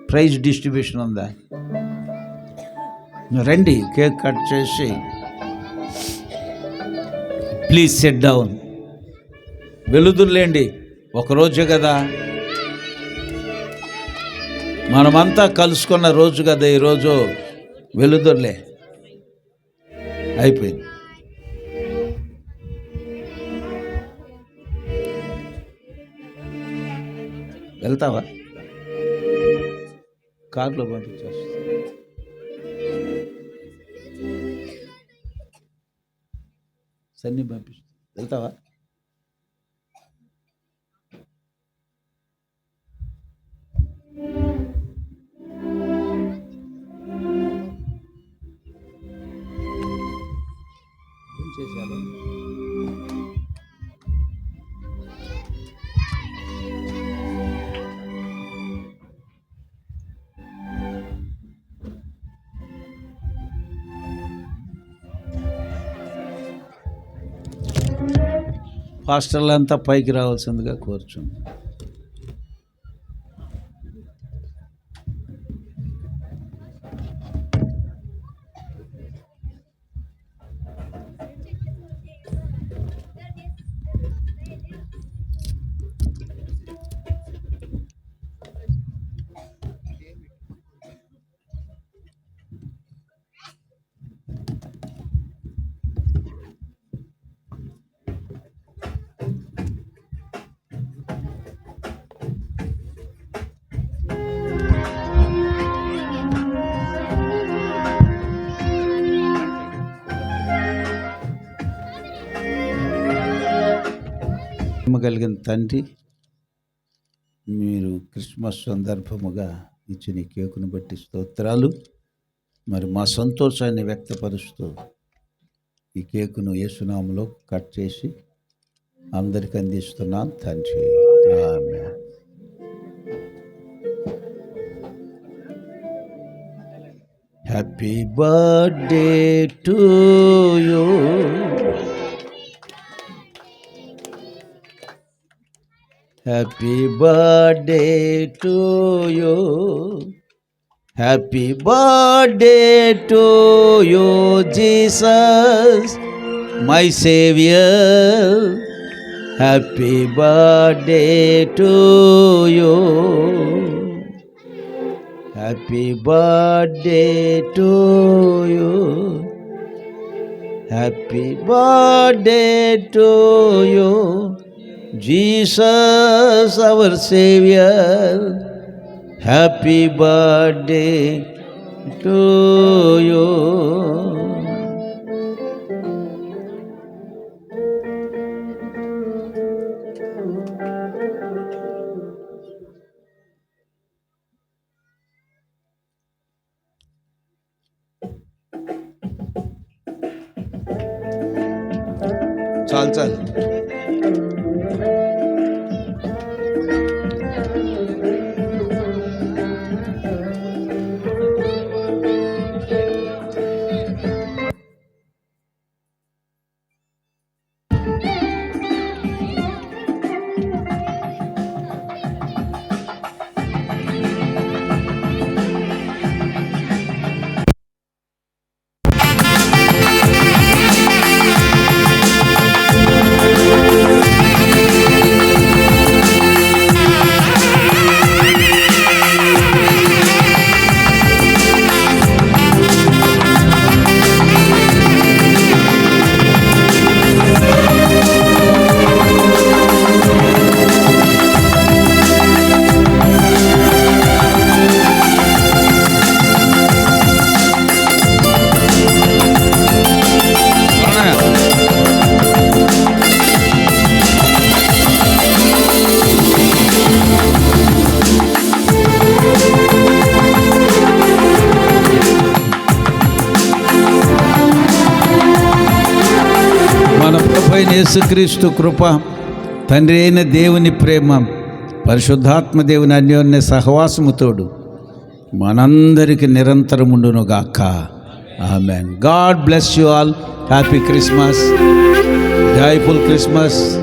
ప్రైజ్ డిస్ట్రిబ్యూషన్ ఉందా? రండి, కేక్ కట్ చేసి ప్లీజ్ సెట్ డౌన్. వెలుదురులేండి, ఒకరోజు కదా, మనమంతా కలుసుకున్న రోజు కదా ఈరోజు. వెలుదురులే, అయిపోయింది. వెళ్తావా? కార్లో పంపించేస్తా. సన్నీ పంపిస్తా. వెళ్తావా? చేశాను. పాస్టర్లంతా పైకి రావాల్సిందిగా కోరుచున్నాను. కలిగిన తండ్రి, మీరు క్రిస్మస్ సందర్భముగా ఇచ్చిన కేకును బట్టి స్తోత్రాలు. మరి మా సంతోషాన్ని వ్యక్తపరుస్తూ ఈ కేకును యేసునామములో కట్ చేసి అందరికి అందిస్తున్నాను తండ్రి. ఆమేన్. Happy birthday to you. Happy birthday to you. Happy birthday to you Jesus my saviour. Happy birthday to you. Happy birthday to you. Happy birthday to you Jesus our saviour. Happy birthday to you. చాలు చాలు. యేసుక్రీస్తు కృప, తండ్రి అయిన దేవుని ప్రేమ, పరిశుద్ధాత్మ దేవుని అన్యోన్య సహవాసముతోడు మనందరికి నిరంతరముండునుగాక. ఆమెన్. God bless you all. Happy Christmas. Joyful Christmas.